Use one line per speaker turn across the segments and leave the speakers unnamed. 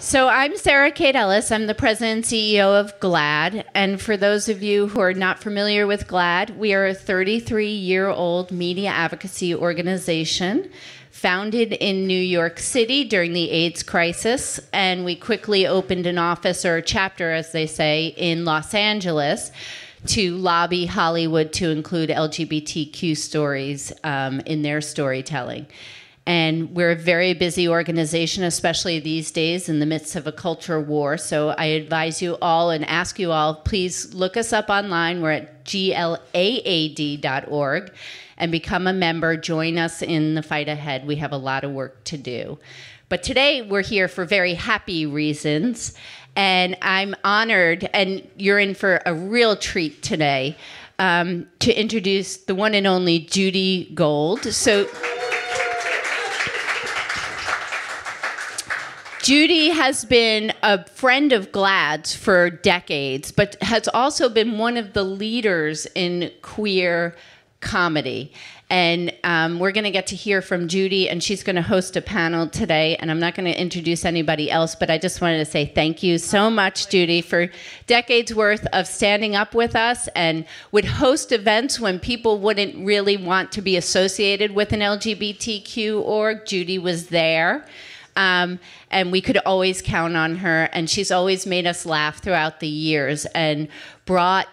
So I'm Sarah Kate Ellis. I'm the president and CEO of GLAAD. And for those of you who are not familiar with GLAAD, we are a 33-year-old media advocacy organization founded in New York City during the AIDS crisis. And we quickly opened an office, or a chapter, as they say, in Los Angeles to lobby Hollywood to include LGBTQ stories in their storytelling. And we're a very busy organization, especially these days in the midst of a culture war. So I advise you all and ask you all, please look us up online. We're at glaad.org and become a member. Join us in the fight ahead. We have a lot of work to do. But today we're here for very happy reasons. And I'm honored, and you're in for a real treat today, to introduce the one and only Judy Gold. So Judy has been a friend of GLAAD's for decades, but has also been one of the leaders in queer comedy. And we're going to get to hear from Judy, and she's going to host a panel today. And I'm not going to introduce anybody else, but I just wanted to say thank you so much, Judy, for decades worth of standing up with us and would host events when people wouldn't really want to be associated with an LGBTQ org. Judy was there. And we could always count on her, and she's always made us laugh throughout the years and brought,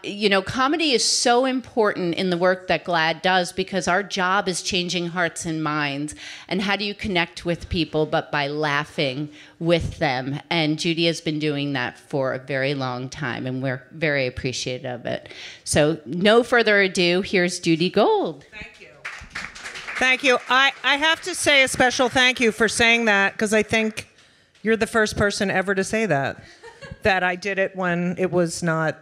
comedy is so important in the work that GLAAD does because our job is changing hearts and minds. And how do you connect with people but by laughing with them? And Judy has been doing that for a very long time, and we're very appreciative of it. So no further ado, here's Judy Gold.
Thank you. Thank you. I have to say a special thank you for saying that, because I think you're the first person ever to say that I did it when it was not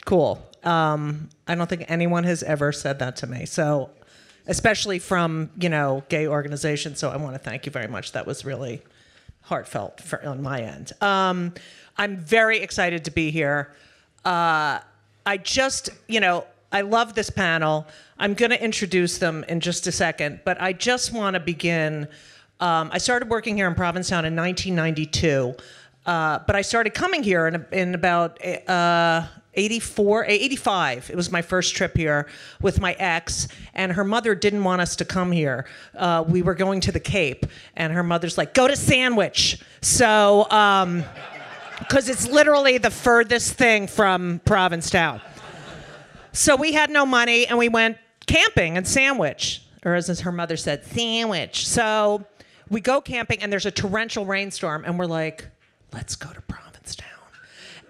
cool. I don't think anyone has ever said that to me. So, especially from, gay organizations. So I want to thank you very much. That was really heartfelt on my end. I'm very excited to be here. I love this panel. I'm going to introduce them in just a second, but I just want to begin. I started working here in Provincetown in 1992, but I started coming here in about 85. It was my first trip here with my ex, and her mother didn't want us to come here. We were going to the Cape, and her mother's like, go to Sandwich. So, because it's literally the furthest thing from Provincetown. So we had no money, and we went camping in Sandwich, or as her mother said, Sandwich. So we go camping, and there's a torrential rainstorm, and we're like, let's go to Provincetown.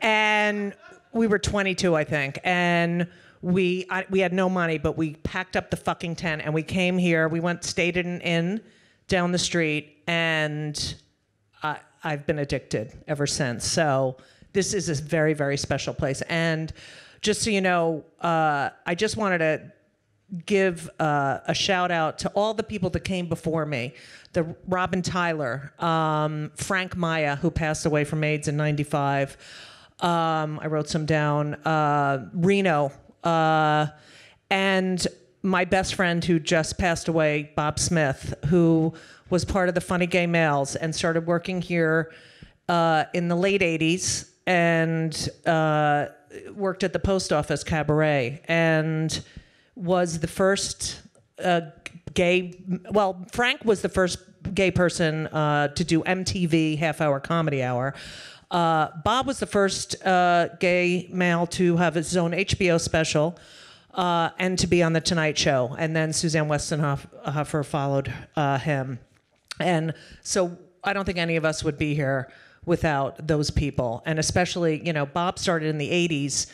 And we were 22, I think, and we had no money, but we packed up the fucking tent, and we came here. We stayed in an inn down the street, and I've been addicted ever since. So this is a very, very special place. And just so you know, I just wanted to give a shout out to all the people that came before me. The Robin Tyler, Frank Maya, who passed away from AIDS in '95. I wrote some down. Reno, and my best friend who just passed away, Bob Smith, who was part of the Funny Gay Males and started working here in the late '80s and worked at the post office cabaret and was the first Frank was the first gay person to do MTV half-hour comedy hour. Bob was the first gay male to have his own HBO special and to be on The Tonight Show. And then Suzanne Westenhofer followed him. And so I don't think any of us would be here without those people. And especially, Bob started in the 80s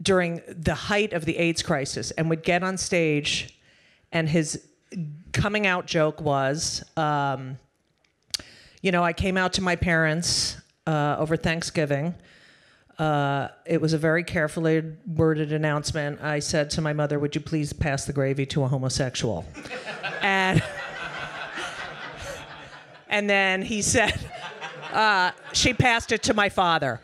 during the height of the AIDS crisis and would get on stage, and his coming out joke was, I came out to my parents over Thanksgiving. It was a very carefully worded announcement. I said to my mother, would you please pass the gravy to a homosexual? And then he said, she passed it to my father,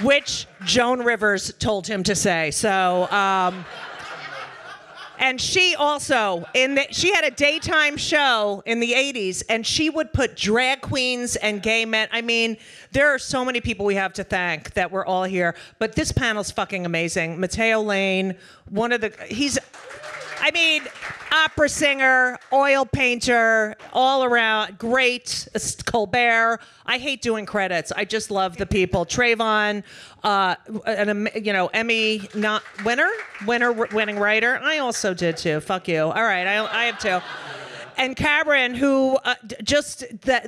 which Joan Rivers told him to say. So, And she also, she had a daytime show in the 80s, and she would put drag queens and gay men. I mean, there are so many people we have to thank that we're all here. But this panel's fucking amazing. Matteo Lane, opera singer, oil painter, all around, great. Colbert. I hate doing credits. I just love the people. Travon, Emmy winning writer. I also did too. Fuck you. All right, I have too. And Cameron, who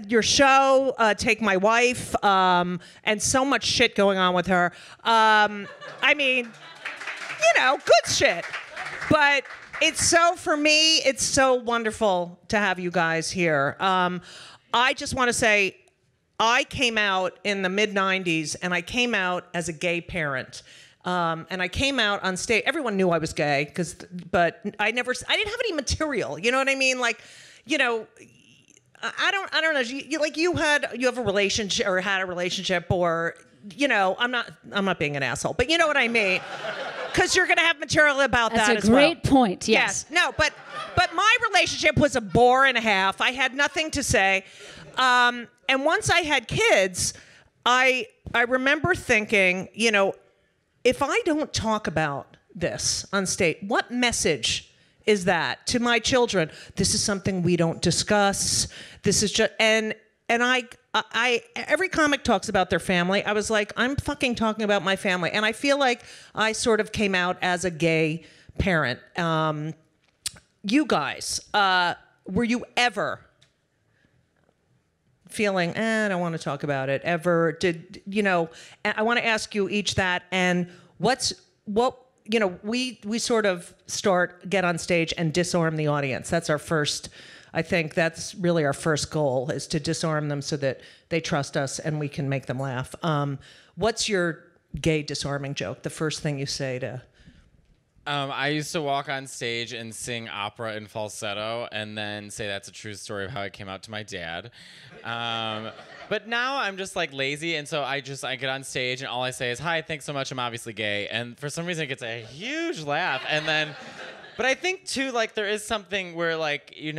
your show, Take My Wife, and so much shit going on with her. Good shit. But for me, it's so wonderful to have you guys here. I just want to say, I came out in the mid-90s, and I came out as a gay parent. And I came out on stage. Everyone knew I was gay, but I didn't have any material. You know what I mean? Like, I don't know. You have a relationship or had a relationship, or, I'm not being an asshole, but you know what I mean? Because you're going to have material about that as well.
That's a great point, yes.
No, but my relationship was a bore and a half. I had nothing to say. And once I had kids, I remember thinking, if I don't talk about this on stage, what message is that to my children? This is something we don't discuss. This is just, and I every comic talks about their family. I was like, I'm fucking talking about my family. And I feel like I sort of came out as a gay parent. You guys, were you ever feeling, I don't want to talk about it, ever? I want to ask you each that, and we sort of get on stage and disarm the audience. That's our first, I think that's really our first goal, is to disarm them so that they trust us and we can make them laugh. What's your gay disarming joke? The first thing you say to...
I used to walk on stage and sing opera in falsetto and then say that's a true story of how I came out to my dad. But now I'm just like lazy, and so I get on stage and all I say is, "Hi, thanks so much, I'm obviously gay." And for some reason it gets a huge laugh. And then, but I think too, like, there is something where, like, even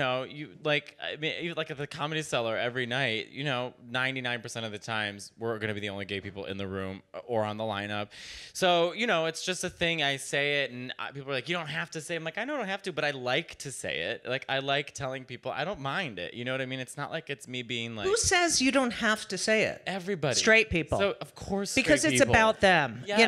like at the Comedy Cellar every night, 99% of the times we're gonna be the only gay people in the room or on the lineup. So, it's just a thing. I say it, and people are like, "You don't have to say it." I'm like, "I know I don't have to, but I like to say it. Like, I like telling people. I don't mind it. You know what I mean? It's not like it's me being like..."
Who says you don't have to say it?
Everybody.
Straight people.
So, of course,
because it's about them,
yes.
You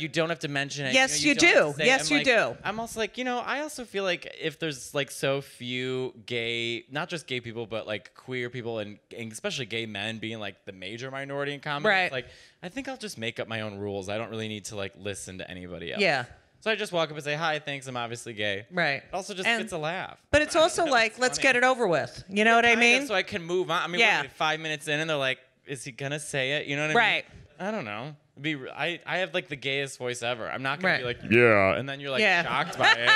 don't have to mention it.
Yes, you do. Yes, you do.
I'm also like, I also feel like if there's like so few gay, not just gay people, but like queer people and especially gay men being like the major minority in comedy,
right.
Like, I think I'll just make up my own rules. I don't really need to like listen to anybody else.
Yeah.
So I just walk up and say, "Hi, thanks, I'm obviously gay."
Right.
It also just gets a laugh.
But it's also like, let's get it over with. You know what I mean?
So I can move on. I mean, we're 5 minutes in and they're like, "Is he gonna say it?" You know what I mean?
Right.
I don't know. I have like the gayest voice ever. I'm not gonna be like, "Yeah," and then you're like shocked by it.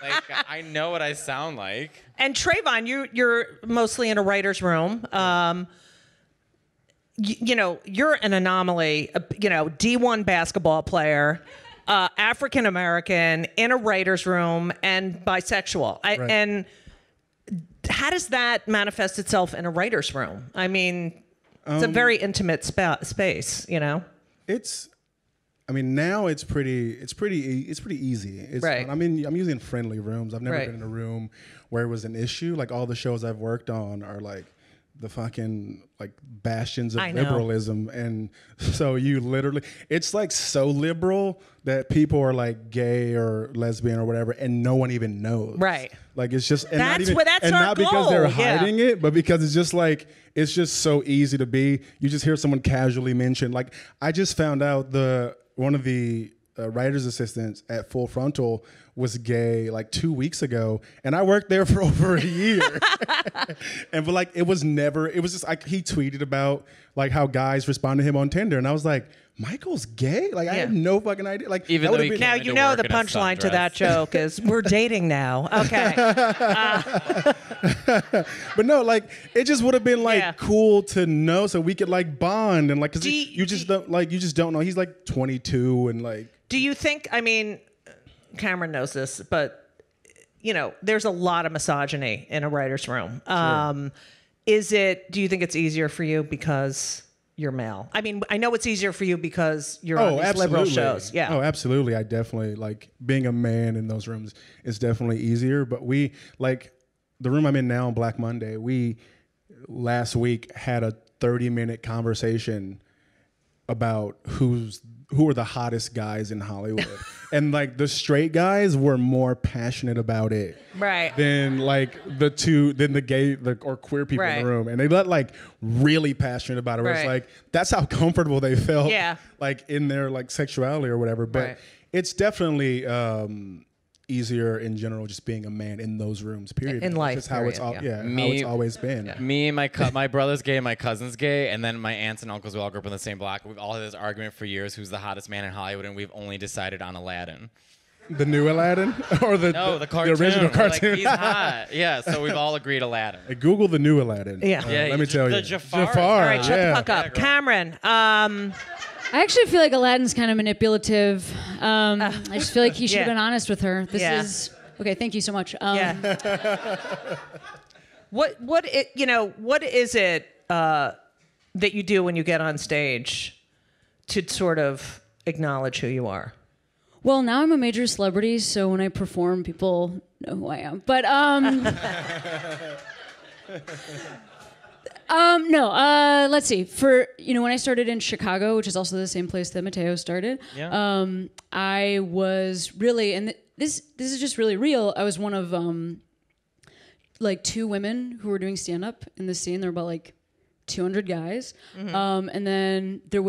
Like, I know what I sound like.
And Travon, you're mostly in a writer's room. You're an anomaly. D1 basketball player, African American, in a writer's room, and bisexual. And how does that manifest itself in a writer's room? I mean, it's a very intimate space.
Now it's pretty easy.
Right.
I'm usually in friendly rooms. I've never been in a room where it was an issue. Like, all the shows I've worked on are like the fucking like bastions of liberalism, and so it's like so liberal that people are like gay or lesbian or whatever, and no one even knows.
Right.
Like, it's just, and
that's
not because they're
goal.
hiding it, but because it's just like, it's just so easy to be. You just hear someone casually mention, like, I just found out one of the writer's assistants at Full Frontal was gay like 2 weeks ago, and I worked there for over a year. But like, it was just like, he tweeted about like how guys respond to him on Tinder, and I was like, Michael's gay? Like, I had no fucking idea. Like,
even though he
now the punchline to that joke is, we're dating now. Okay.
But no, like, it just would have been like cool to know, so we could like bond, and like, cause you just don't know. He's like 22, and like.
Do you think? I mean, Cameron knows this, but there's a lot of misogyny in a writer's room.
Sure.
Do you think it's easier for you because you're male? I mean, I know it's easier for you because you're on these liberal shows. Yeah.
Oh, absolutely. I definitely like being a man in those rooms is definitely easier. But we like the room I'm in now on Black Monday. We last week had a 30-minute conversation about who are the hottest guys in Hollywood. And like the straight guys were more passionate about it than like the gay or queer people in the room. And they got like really passionate about it. Where it's like, that's how comfortable they felt like in their like sexuality or whatever. But it's definitely easier in general just being a man in those rooms, period.
In life,
just how it's how it's always been.
Me, my brother's gay, my cousin's gay, and then my aunts and uncles, we all grew up in the same block. We've all had this argument for years, who's the hottest man in Hollywood, and we've only decided on Aladdin.
The new Aladdin? Or the
cartoon.
The original cartoon?
Like, he's hot. Yeah, so we've all agreed Aladdin.
Hey, Google the new Aladdin. Let me tell you.
The Jafar.
All right, shut the fuck up. Cameron,
I actually feel like Aladdin's kind of manipulative. I just feel like he should have been honest with her. This is okay. Thank you so much.
What is it that you do when you get on stage to sort of acknowledge who you are?
Well, now I'm a major celebrity, so when I perform, people know who I am. But no. Let's see. For when I started in Chicago, which is also the same place that Matteo started, I was really, and this is just really real. I was one of like 2 women who were doing stand up in the scene. There were about like 200 guys, and then there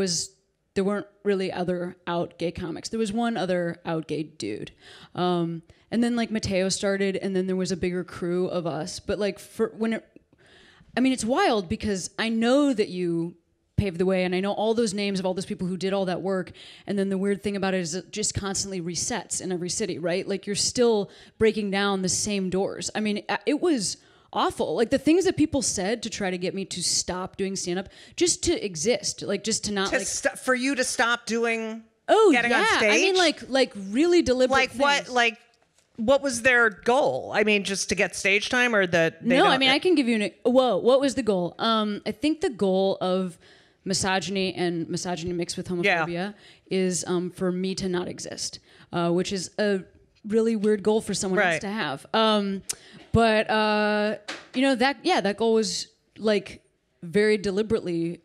weren't really other out gay comics. There was one other out gay dude. And then like Matteo started, and then there was a bigger crew of us. But like it's wild because I know that you paved the way, and I know all those names of all those people who did all that work. And then the weird thing about it is it just constantly resets in every city, right? Like you're still breaking down the same doors. I mean, it was awful. Like the things that people said to try to get me to stop doing stand-up, just to exist, like just to not
for you to stop doing. Getting on stage.
I mean, like really deliberate.
Like what was their goal? I mean, just to get stage time, or that?
No, I mean, I can give you what was the goal? I think the goal of misogyny mixed with homophobia is for me to not exist, which is a really weird goal for someone else to have. But that goal was like very deliberately.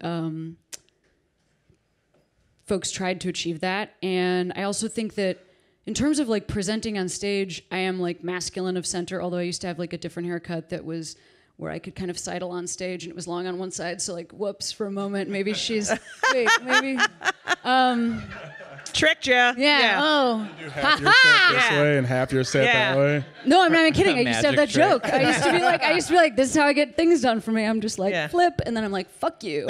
Folks tried to achieve that, and I also think that in terms of like presenting on stage, I am like masculine of center. Although I used to have like a different haircut that was where I could kind of sidle on stage, and it was long on one side. So like, whoops, for a moment, maybe she's maybe.
Tricked you.
Yeah. Oh.
You do half your set this way and half your set that way.
No, I'm not even kidding. I used to have that
Magic trick.
joke. I used to be like, this is how I get things done for me. I'm just like flip, and then I'm like, fuck you.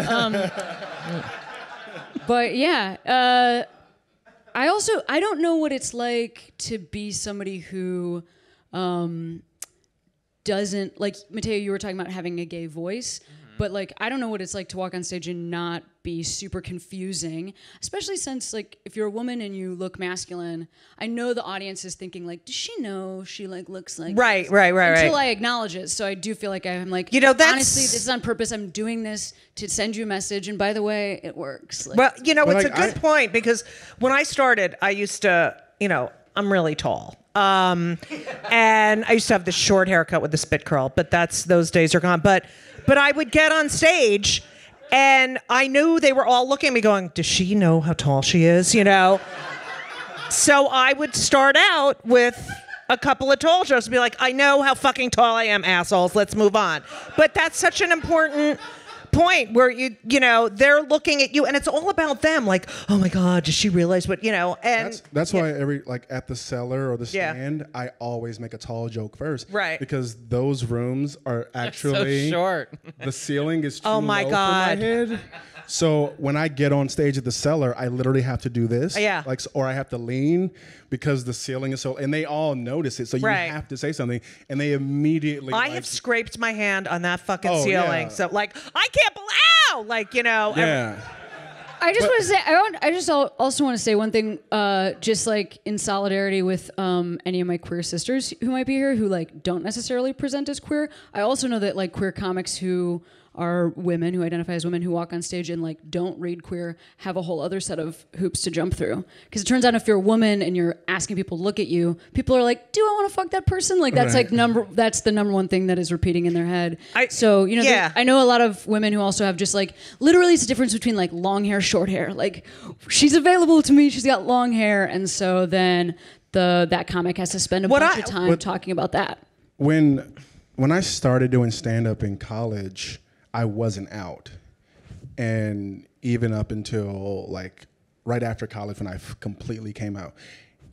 But yeah, I don't know what it's like to be somebody who doesn't, like Matteo, you were talking about having a gay voice. But like, I don't know what it's like to walk on stage and not be super confusing, especially since like, if you're a woman and you look masculine, I know the audience is thinking like, does she know she like looks like
right,
this?
right,
Until I acknowledge it. So I do feel like I'm like, honestly, this is on purpose. I'm doing this to send you a message. And by the way, it works. Like,
well, it's a good point, because when I started, I used to, I'm really tall. And I used to have this short haircut with the spit curl, but those days are gone. But I would get on stage, and I knew they were all looking at me going, does she know how tall she is, So I would start out with a couple of tall jokes and be like, I know how fucking tall I am, assholes, let's move on. But that's such an important point where they're looking at you, and it's all about them, like, oh my god, does she realize what and
that's why every like at the cellar or the stand, I always make a tall joke first,
right?
Because those rooms are actually
so short.
The ceiling is too
oh my
low
god
for my head. So when I get on stage at the cellar, I literally have to do this, or I have to lean because the ceiling is so, and they all notice it. So you have to say something, and they immediately.
I have scraped my hand on that fucking ceiling, so like I can't believe,
I just want to say, also want to say one thing, just like in solidarity with any of my queer sisters who might be here who like don't necessarily present as queer. I also know that like queer comics who are women, who identify as women, who walk on stage and like don't read queer, have a whole other set of hoops to jump through. Because it turns out if you're a woman and you're asking people to look at you, people are like, "Do I want to fuck that person?" Like that's like that's the number one thing that is repeating in their head. So you know, I know a lot of women who also have just like literally it's a difference between like long hair, short hair. Like she's available to me, she's got long hair, and so then that comic has to spend a bunch of time talking about that.
When I started doing stand-up in college, I wasn't out. And even up until like right after college when I completely came out.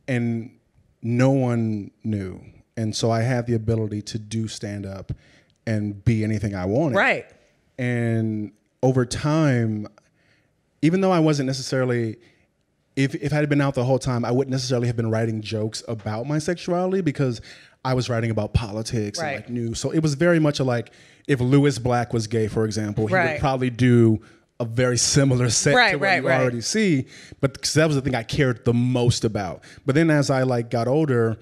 And no one knew. And so I had the ability to do stand-up and be anything I wanted.
Right.
And over time, even though I wasn't necessarily, if I had been out the whole time, I wouldn't necessarily have been writing jokes about my sexuality because I was writing about politics and like news. So it was very much like, if Louis Black was gay, for example, he would probably do a very similar set to what you already see. But because that was the thing I cared the most about. But then as I like got older,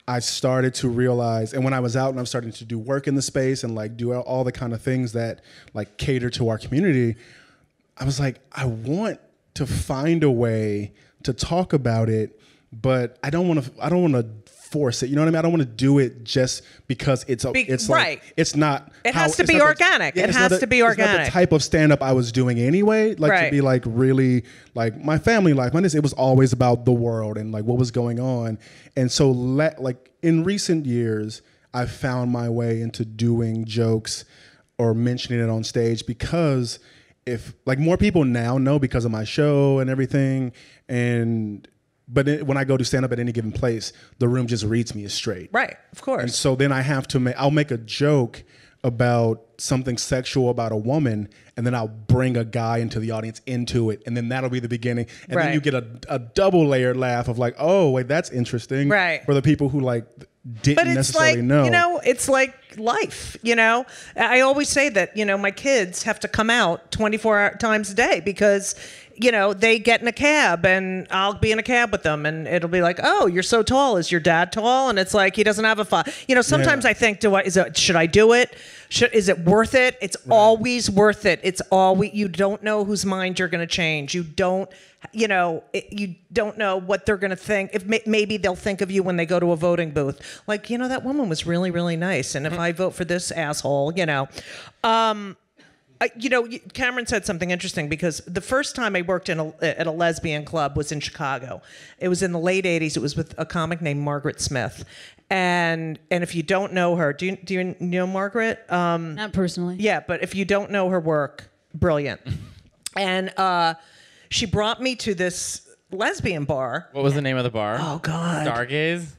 I started to realize, and when I was out and I'm starting to do work in the space and like do all the kind of things that like cater to our community, I was like, I want to find a way to talk about it, but I don't want to force it. You know what I mean? I don't want to do it just because it's like it's not.
It has to be organic. It has to be organic.
It's not the type of stand-up I was doing anyway. Like to be like really like my family life. It was always about the world and like what was going on. And so like in recent years, I've found my way into doing jokes or mentioning it on stage because if like more people now know because of my show and everything But when I go to stand up at any given place, the room just reads me as straight.
Right, of course.
And so then I have to I'll make a joke about something sexual about a woman, and then I'll bring a guy into the audience into it, and then that'll be the beginning. And then you get a double layered laugh of like, oh, wait, that's interesting.
Right.
For the people who like didn't necessarily know.
You know, it's like life, you know? I always say that, you know, my kids have to come out 24 times a day because you know, they get in a cab and I'll be in a cab with them and it'll be like, oh, you're so tall. Is your dad tall? And it's like, he doesn't have a you know, sometimes I think, should I do it? Is it worth it? It's always worth it. It's you don't know whose mind you're going to change. You don't know what they're going to think. If maybe they'll think of you when they go to a voting booth. Like, you know, that woman was really, really nice. And if I vote for this asshole, you know, Cameron said something interesting because the first time I worked at a lesbian club was in Chicago. It was in the late 80s. It was with a comic named Margaret Smith. And if you don't know her, do you know Margaret?
Not personally.
Yeah, but if you don't know her work, brilliant. And she brought me to this lesbian bar.
What was the name of the bar?
Oh, God.
Stargaze?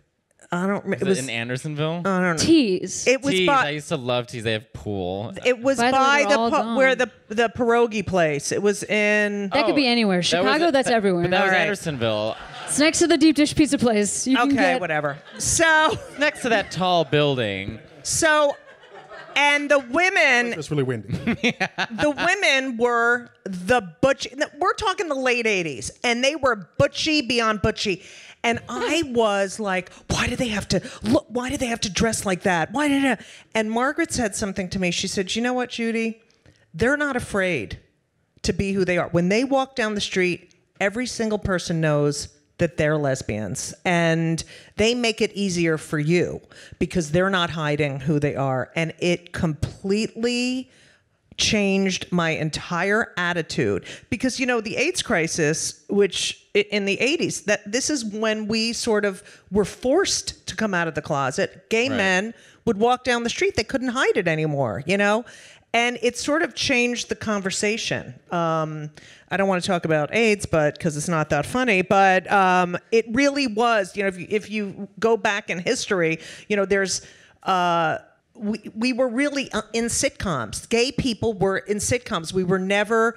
I don't remember.
Was it in Andersonville?
I don't know.
Tees.
It was
Tees. I used to love Tees. They have pool.
It was by where the pierogi place. It was in.
That could be anywhere. Chicago, that's everywhere.
But that was Andersonville.
It's next to the deep dish pizza place.
Whatever. So
next to that tall building.
So, and the women.
It's really windy.
The women were the butch. We're talking the late 80s, and they were butchy beyond butchy. And I was like, why do they have to look? Why do they have to dress like that? And Margaret said something to me. She said, you know what, Judy? They're not afraid to be who they are. When they walk down the street, every single person knows that they're lesbians. And they make it easier for you because they're not hiding who they are. And it completely changed my entire attitude because, you know, the AIDS crisis, which in the 80s, this is when we sort of were forced to come out of the closet. Gay men would walk down the street. They couldn't hide it anymore, you know? And it sort of changed the conversation. I don't want to talk about AIDS, because it's not that funny, but it really was, you know, if you go back in history, you know, there's... We were really in sitcoms. Gay people were in sitcoms. We were never.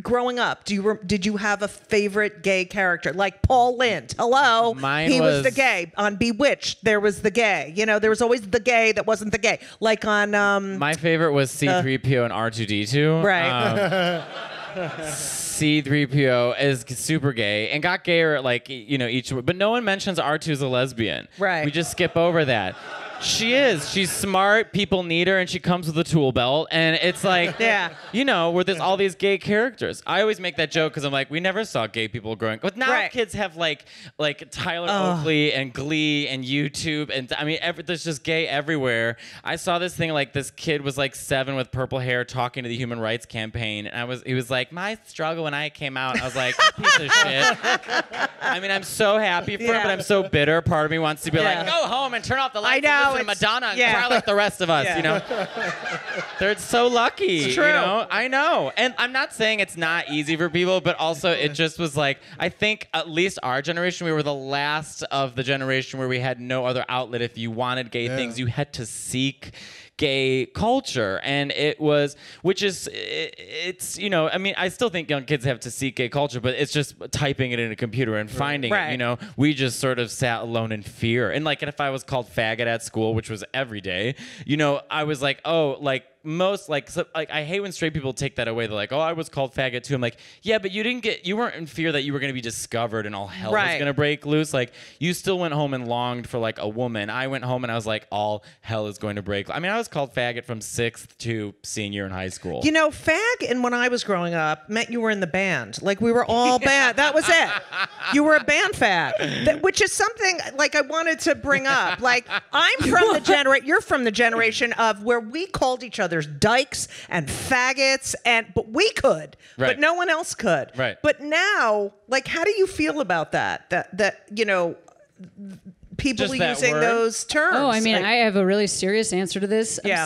Growing up, did you have a favorite gay character like Paul Lynde? Hello, he was the gay on Bewitched. There was the gay. You know, there was always the gay that wasn't the gay. Like on.
My favorite was C-3PO and R2D2.
Right.
C-3PO is super gay and got gayer like, you know, each, but no one mentions R2's a lesbian.
Right.
We just skip over that. She is. She's smart. People need her, and she comes with a tool belt. And it's like,
Yeah.
you know, where there's all these gay characters. I always make that joke because I'm like, we never saw gay people growing. But now
Right.
kids have like Tyler Oakley and Glee and YouTube, and I mean, there's just gay everywhere. I saw this thing like this kid was like 7 with purple hair talking to the Human Rights Campaign, and he was like, my struggle when I came out. I was like, you piece of shit. I mean, I'm so happy for him, but I'm so bitter. Part of me wants to be like, go home and turn off the lights.
I know.
To Madonna and cry like the rest of us, you know. They're so lucky,
It's true.
you know. I know, and I'm not saying it's not easy for people, but also it just was like, I think at least our generation, we were the last of the generation where we had no other outlet. If you wanted gay things, you had to seek gay culture, and it's you know, I mean, I still think young kids have to seek gay culture, but it's just typing it in a computer and finding it, you know. We just sort of sat alone in fear, and like, if I was called faggot at school, which was every day, you know, I was like, oh, like most like I hate when straight people take that away. They're like, oh, I was called faggot too. I'm like, yeah, but you weren't in fear that you were going to be discovered and all hell was going to break loose. Like, you still went home and longed for like a woman. I went home and I was like, all hell is going to break. I mean, I was called faggot from 6th to senior in high school.
You know, fag, and when I was growing up, meant you were in the band. Like, we were all band. That was it. You were a band fag, which is something like I wanted to bring up. Like, I'm from the you're from the generation of where we called each other's dykes and faggots, but we could, but no one else could.
Right.
But now, like, how do you feel about that? That you know, people
Just that
using
word?
those terms.
Oh, I mean,
Like,
I have a really serious answer to this.
Yeah.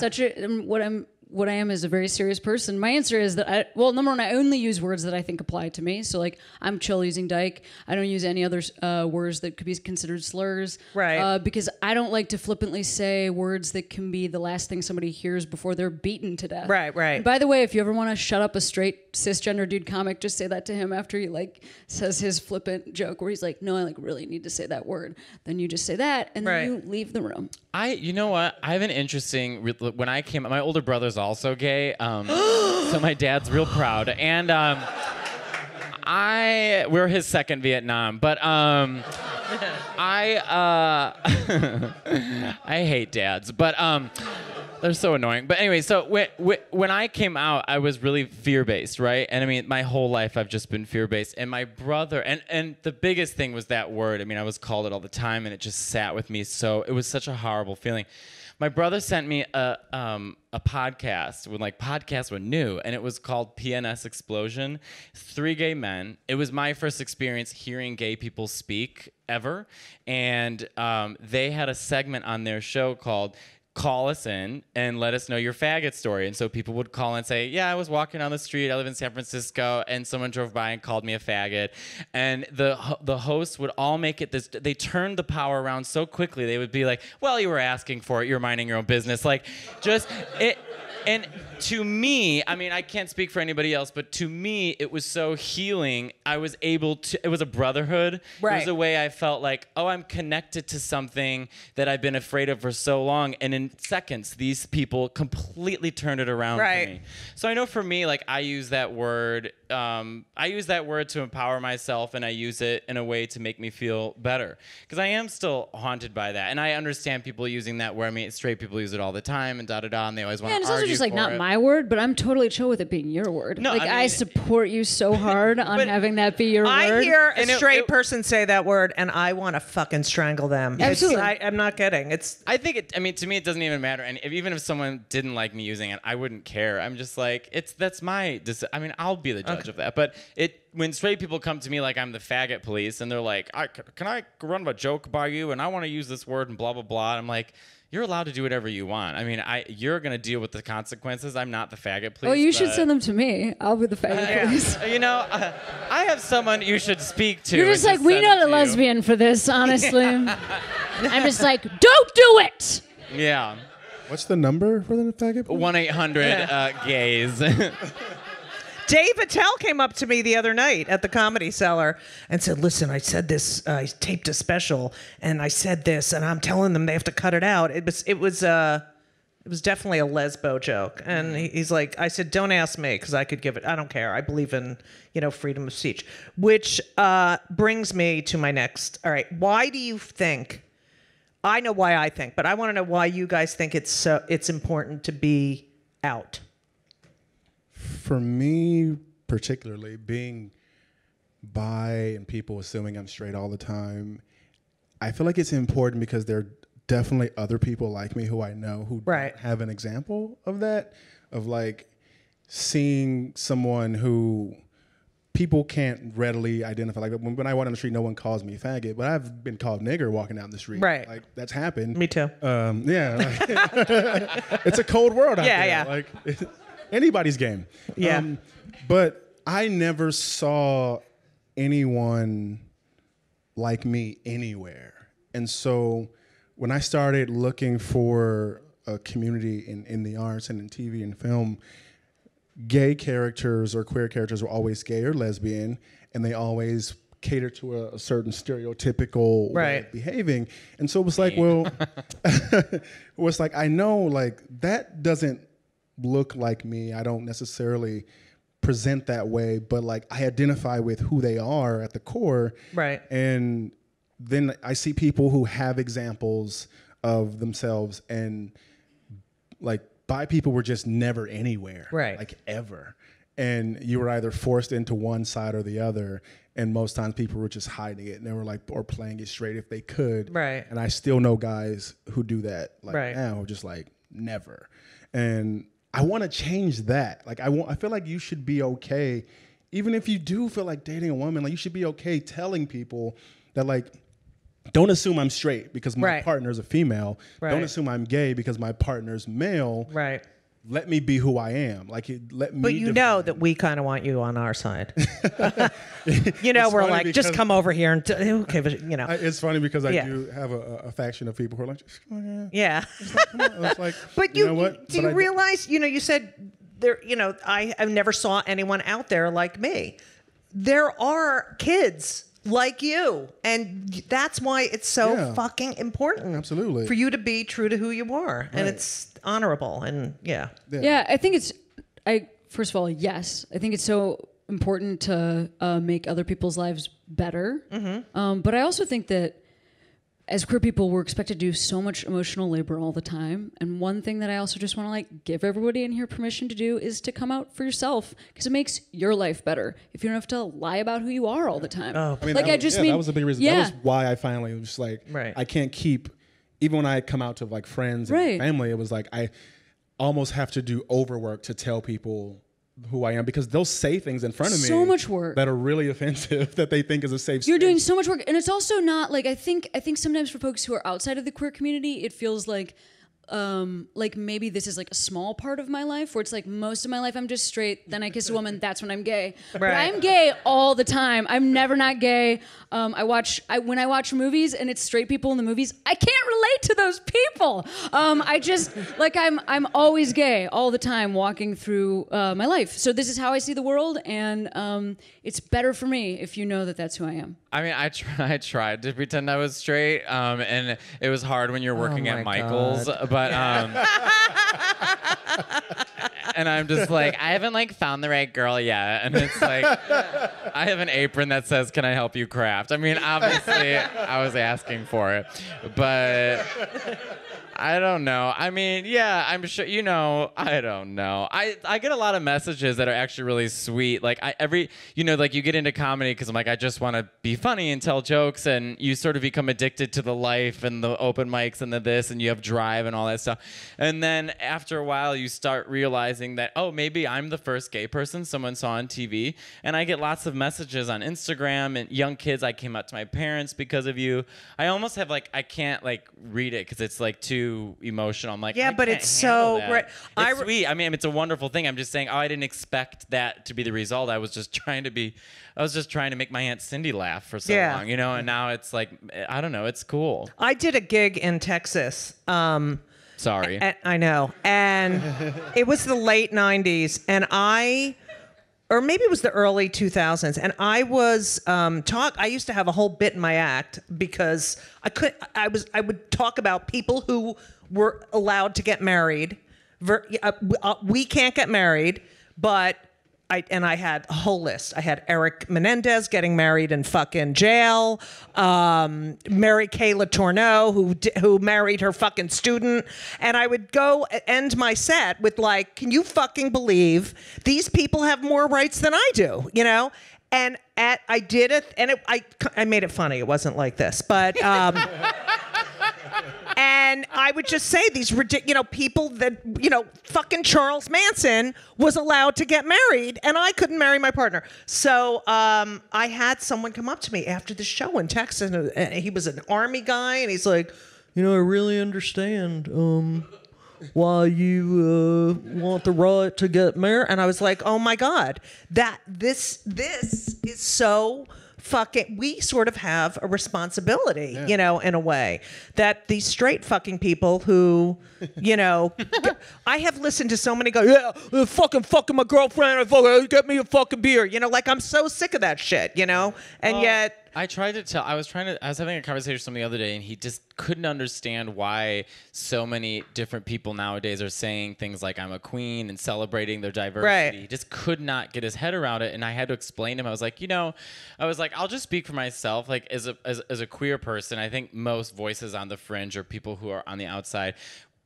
What I am is a very serious person. My answer is that number one, I only use words that I think apply to me. So like, I'm chill using dyke. I don't use any other words that could be considered slurs.
Right.
Because I don't like to flippantly say words that can be the last thing somebody hears before they're beaten to death.
Right.
And by the way, if you ever want to shut up a straight cisgender dude comic, just say that to him after he like says his flippant joke where he's like, no, I like really need to say that word. Then you just say that and then you leave the room.
You know what? I have an interesting. When I came, my older brother's also gay, so my dad's real proud, and we're his second Vietnam, but I hate dads, but they're so annoying. But anyway, so when I came out, I was really fear-based, right? And I mean, my whole life I've just been fear-based. And my brother, and the biggest thing was that word. I mean, I was called it all the time, and it just sat with me. So it was such a horrible feeling. My brother sent me a podcast when like podcasts were new, and it was called PNS Explosion. 3 gay men. It was my first experience hearing gay people speak ever, and they had a segment on their show called call us in and let us know your faggot story. And so people would call and say, yeah, I was walking down the street, I live in San Francisco, and someone drove by and called me a faggot. And the hosts would all make it this, they turned the power around so quickly. They would be like, well, you were asking for it, you're minding your own business. Like, just, it, and to me, I mean, I can't speak for anybody else, but to me, it was so healing. I was able to, it was a brotherhood.
Right.
It was a way I felt like, oh, I'm connected to something that I've been afraid of for so long. And in seconds, these people completely turned it around for me. So I know for me, like, I use that word to empower myself, and I use it in a way to make me feel better. Because I am still haunted by that. And I understand people using that word. I mean, straight people use it all the time and da-da-da, and they always want to argue
and it's also just like
for
not
it.
my word, but I'm totally chill with it being your word.
No,
like,
I mean,
I support you so hard on having that be your word.
I hear a
And
straight person say that word, and I want to fucking strangle them.
Absolutely.
I'm not kidding. It's.
I think it. I mean, to me, it doesn't even matter. And even if someone didn't like me using it, I wouldn't care. I'm just like, that's my. I mean, I'll be the judge of that. But when straight people come to me like I'm the faggot police, and they're like, can I run a joke by you? And I want to use this word and blah blah blah. I'm like, you're allowed to do whatever you want. I mean, you're gonna deal with the consequences. I'm not the faggot police.
Oh, you should send them to me. I'll be the faggot police.
You know, I have someone you should speak to.
You're just like, we
send
need
them
a
to you."
lesbian for this, honestly. I'm just like, don't do it.
Yeah.
What's the number for the faggot?
1-800-gays.
Dave Attell came up to me the other night at the Comedy Cellar and said, listen, I said this, I taped a special, and I said this, and I'm telling them they have to cut it out. It was It was definitely a lesbo joke. And he's like, I said, don't ask me because I could give it. I don't care. I believe in, freedom of speech. Which brings me to my next. All right. Why do you think, I know why I think, but I want to know why you guys think it's important to be out.
For me, particularly, being bi and people assuming I'm straight all the time, I feel like it's important because there are definitely other people like me who I know who don't have an example of that, of like seeing someone who people can't readily identify. Like when I walk down the street, no one calls me faggot, but I've been called nigger walking down the street.
Right.
Like that's happened.
Me too.
Yeah. Like, it's a cold world out there.
Yeah.
Like anybody's game.
Yeah.
But I never saw anyone like me anywhere. And so when I started looking for a community in the arts and in TV and film, gay characters or queer characters were always gay or lesbian, and they always cater to a certain stereotypical way of behaving. And so it was like, well, it was like, I know like that doesn't look like me. I don't necessarily present that way, but like I identify with who they are at the core. Right. And then I see people who have examples of themselves, and like bi people were just never anywhere. Right. Like ever. And you were either forced into one side or the other. And most times people were just hiding it, and they were like, or playing it straight if they could. Right. And I still know guys who do that like now, just like never. And I want to change that. Like I feel like you should be okay, even if you do feel like dating a woman, like you should be okay telling people that like, don't assume I'm straight because my partner's a female. Don't assume I'm gay because my partner's male. Right. Let me be who I am. Like, let me.
But you know that we kind of want you on our side. We're like, just come over here and okay, but
It's funny because I do have a faction of people who are like, just come on,
It's like, but you know what? Do you realize? You said there. I never saw anyone out there like me. There are kids like you, and that's why it's so fucking important.
Absolutely.
For you to be true to who you are, and it's honorable, and
yeah, I think first of all, yes, I think it's so important to make other people's lives better. Mm-hmm. But I also think that as queer people, we're expected to do so much emotional labor all the time. And one thing that I also just want to like give everybody in here permission to do is to come out for yourself, because it makes your life better if you don't have to lie about who you are all the time.
Oh, I mean, that was a big reason. That was why I finally was just like, I can't keep, even when I come out to like friends and family, it was like I almost have to do overwork to tell people who I am, because they'll say things in front of me
so much work
that are really offensive that they think is a safe space.
You're doing so much work, and it's also not like I think sometimes for folks who are outside of the queer community, it feels like maybe this is like a small part of my life where it's like most of my life I'm just straight, then I kiss a woman, that's when I'm gay. But I'm gay all the time. I'm never not gay. When I watch movies and it's straight people in the movies, I can't relate to those people. I just like I'm always gay all the time walking through my life. So this is how I see the world, and it's better for me if you know that that's who I am.
I mean, I tried to pretend I was straight, and it was hard when you're working at Michael's. But and I'm just like, I haven't like found the right girl yet, and it's like I have an apron that says, "Can I help you craft?" I mean, obviously, I was asking for it, but I don't know. I mean, yeah, I'm sure, I don't know. I get a lot of messages that are actually really sweet. Like you get into comedy because I'm like, I just want to be funny and tell jokes, and you sort of become addicted to the life and the open mics and the this, and you have drive and all that stuff. And then after a while, you start realizing that, oh, maybe I'm the first gay person someone saw on TV. And I get lots of messages on Instagram, and young kids, I came out to my parents because of you. I almost have like, I can't like read it because it's like too emotional. I'm like,
but it's so
great. It's sweet. I mean, it's a wonderful thing. I'm just saying, I didn't expect that to be the result. I was just trying to make my Aunt Cindy laugh for so long, and now it's like, I don't know, it's cool.
I did a gig in Texas.
Sorry.
I know. And it was the late 90s, and or maybe it was the early 2000s, and I was I used to have a whole bit in my act because I would talk about people who were allowed to get married. We can't get married, but I had a whole list. I had Eric Menendez getting married in fucking jail. Mary Kay Letourneau, who married her fucking student. And I would go end my set with like, can you fucking believe these people have more rights than I do? You know? And I did it, and I made it funny. It wasn't like this, but. And I would just say these ridiculous, people that, fucking Charles Manson was allowed to get married, and I couldn't marry my partner. So I had someone come up to me after the show and text, and he was an army guy, and he's like, I really understand why you want the right to get married. And I was like, oh my God, this is so fucking, we sort of have a responsibility, in a way that these straight fucking people who, I have listened to so many go, fucking my girlfriend, get me a fucking beer, like I'm so sick of that shit, and yet.
I tried to tell. I was having a conversation with someone the other day, and he just couldn't understand why so many different people nowadays are saying things like "I'm a queen" and celebrating their diversity.
Right.
He just could not get his head around it, and I had to explain to him. I was like, I'll just speak for myself. Like as a queer person, I think most voices on the fringe or people who are on the outside.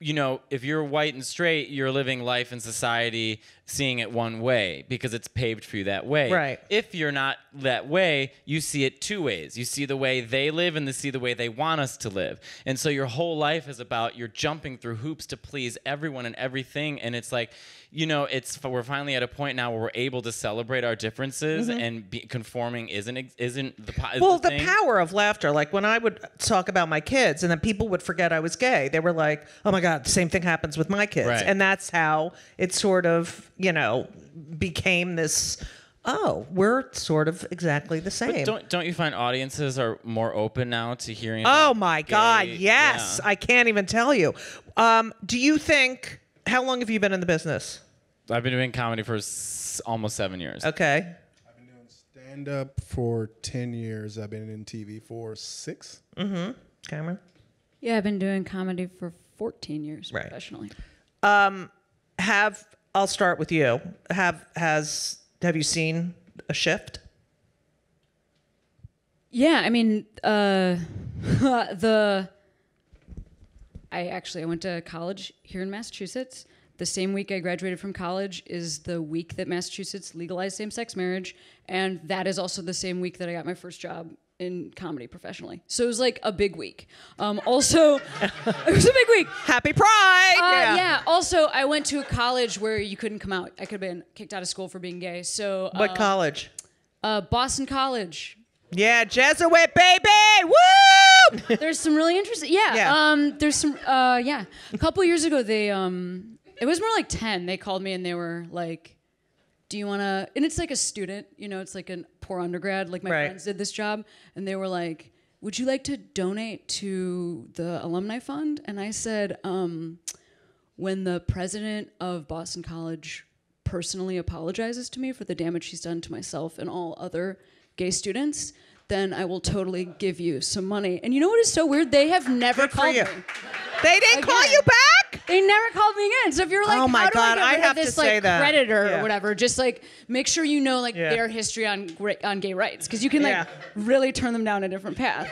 If you're white and straight, you're living life in society seeing it one way because it's paved for you that way.
Right.
If you're not that way, you see it two ways. You see the way they live and you see the way they want us to live. And so your whole life is about you're jumping through hoops to please everyone and everything. And it's like, we're finally at a point now where we're able to celebrate our differences and conforming isn't the
the power of laughter. Like when I would talk about my kids and then people would forget I was gay, they were like, oh my God, the same thing happens with my kids.
Right.
And that's how it sort of, became this, we're sort of exactly the same.
But don't you find audiences are more open now to hearing
Oh
about
my
gay?
God, yes.
Yeah.
I can't even tell you. Do you think, how long have you been in the business?
I've been doing comedy for almost 7 years.
Okay.
I've been doing stand-up for 10 years. I've been in TV for 6.
Mm-hmm. Cameron?
Yeah, I've been doing comedy for 14 years
Right.
professionally.
I'll start with you. Have you seen a shift?
Yeah, I mean, I went to college here in Massachusetts. The same week I graduated from college is the week that Massachusetts legalized same-sex marriage, and that is also the same week that I got my first job in comedy professionally. So it was like a big week. It was a big week.
Happy Pride!
Yeah. Also, I went to a college where you couldn't come out. I could have been kicked out of school for being gay. So
What college?
Boston College.
Yeah, Jesuit, baby! Woo!
There's some really interesting. Yeah.
Yeah.
There's some. Yeah. A couple years ago, they. It was more like 10. They called me and they were like, "Do you want to?" And it's like a student. It's like a poor undergrad. Like my
Right.
friends did this job, and they were like, "Would you like to donate to the alumni fund?" And I said, "When the president of Boston College personally apologizes to me for the damage he's done to myself and all other gay students, then I will totally give you some money." And you know what is so weird? They have never
Good for
called
you.
me.
They didn't call
Again.
you back?
They never called me again. So if you're like,
Oh my
how do
God,
I
I
get rid
have
of
to
this
say
like
that.
creditor
Yeah.
or whatever? Just like make sure you know like
Yeah.
their history on gay rights, because you can like
Yeah.
really turn them down a different path.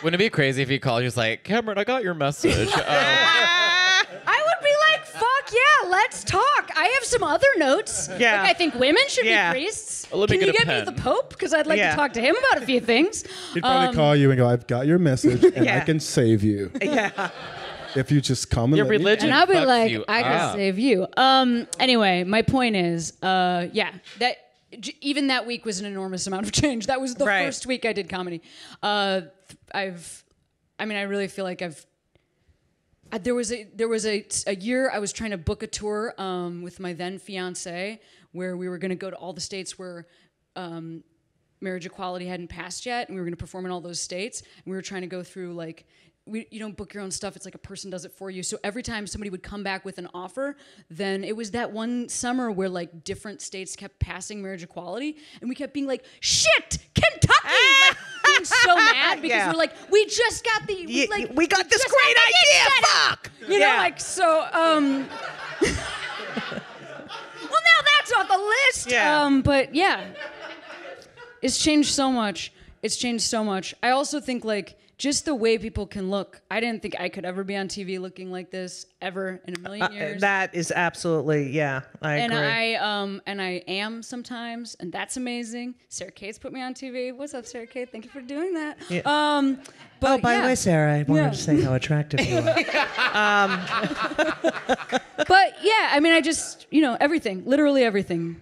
Wouldn't it be crazy if he called you like, Cameron, I got your message.
I would be like, fuck yeah, let's talk. I have some other notes.
Yeah.
Like I think women should
Yeah.
be priests.
Let me
Can you
get a
get me
pen.
the Pope? Because I'd like
Yeah.
to talk to him about a few things.
He'd probably call you and go, I've got your message, and
Yeah.
I can save you.
Yeah.
If you just come and
Your
let me
religion
And I'll be
fucks
like,
you
I can
up.
save you. Anyway, my point is, that even that week was an enormous amount of change. That was the
Right.
first week I did comedy. I really feel like there was a year I was trying to book a tour with my then fiance where we were going to go to all the states where marriage equality hadn't passed yet, and we were going to perform in all those states. And we were trying to go through like. You don't book your own stuff. It's like a person does it for you. So every time somebody would come back with an offer, then it was that one summer where like different states kept passing marriage equality, and we kept being like, "Shit, Kentucky! Like, getting so mad because
Yeah.
we're like, we just got the
we got this
just
great
got the
idea.
set
Fuck.
You know, like so. Well, now that's off the list.
Yeah.
But yeah, it's changed so much. It's changed so much. I also think like just the way people can look. I didn't think I could ever be on TV looking like this ever in a million years.
That is absolutely, yeah, I agree.
And I am sometimes, and that's amazing. Sarah Kate's put me on TV. What's up, Sarah Kate? Thank you for doing that.
Yeah.
But
by the way, Sarah, I wanted to say how attractive you are.
But yeah, I mean, I just, everything, literally everything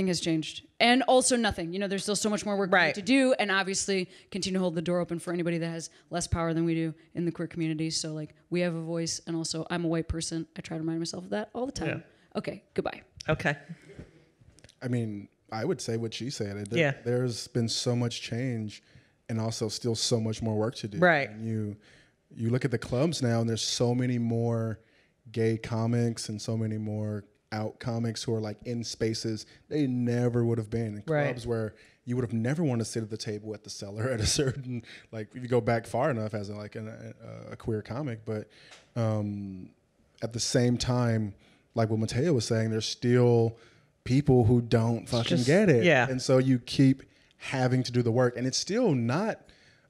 has changed. And also nothing. There's still so much more work we need to do, and obviously continue to hold the door open for anybody that has less power than we do in the queer community. So like, we have a voice, and also I'm a white person. I try to remind myself of that all the time. Yeah. Okay, goodbye.
Okay.
I mean, I would say what she said.
Yeah.
There's been so much change, and also still so much more work to do.
Right.
And you look at the clubs now, and there's so many more gay comics and so many more out comics who are like in spaces they never would have been in clubs where you would have never wanted to sit at the table at the Cellar at a certain, like, if you go back far enough as a queer comic. But at the same time, like what Matteo was saying, there's still people who don't fucking get it.
Yeah.
And so you keep having to do the work, and it's still not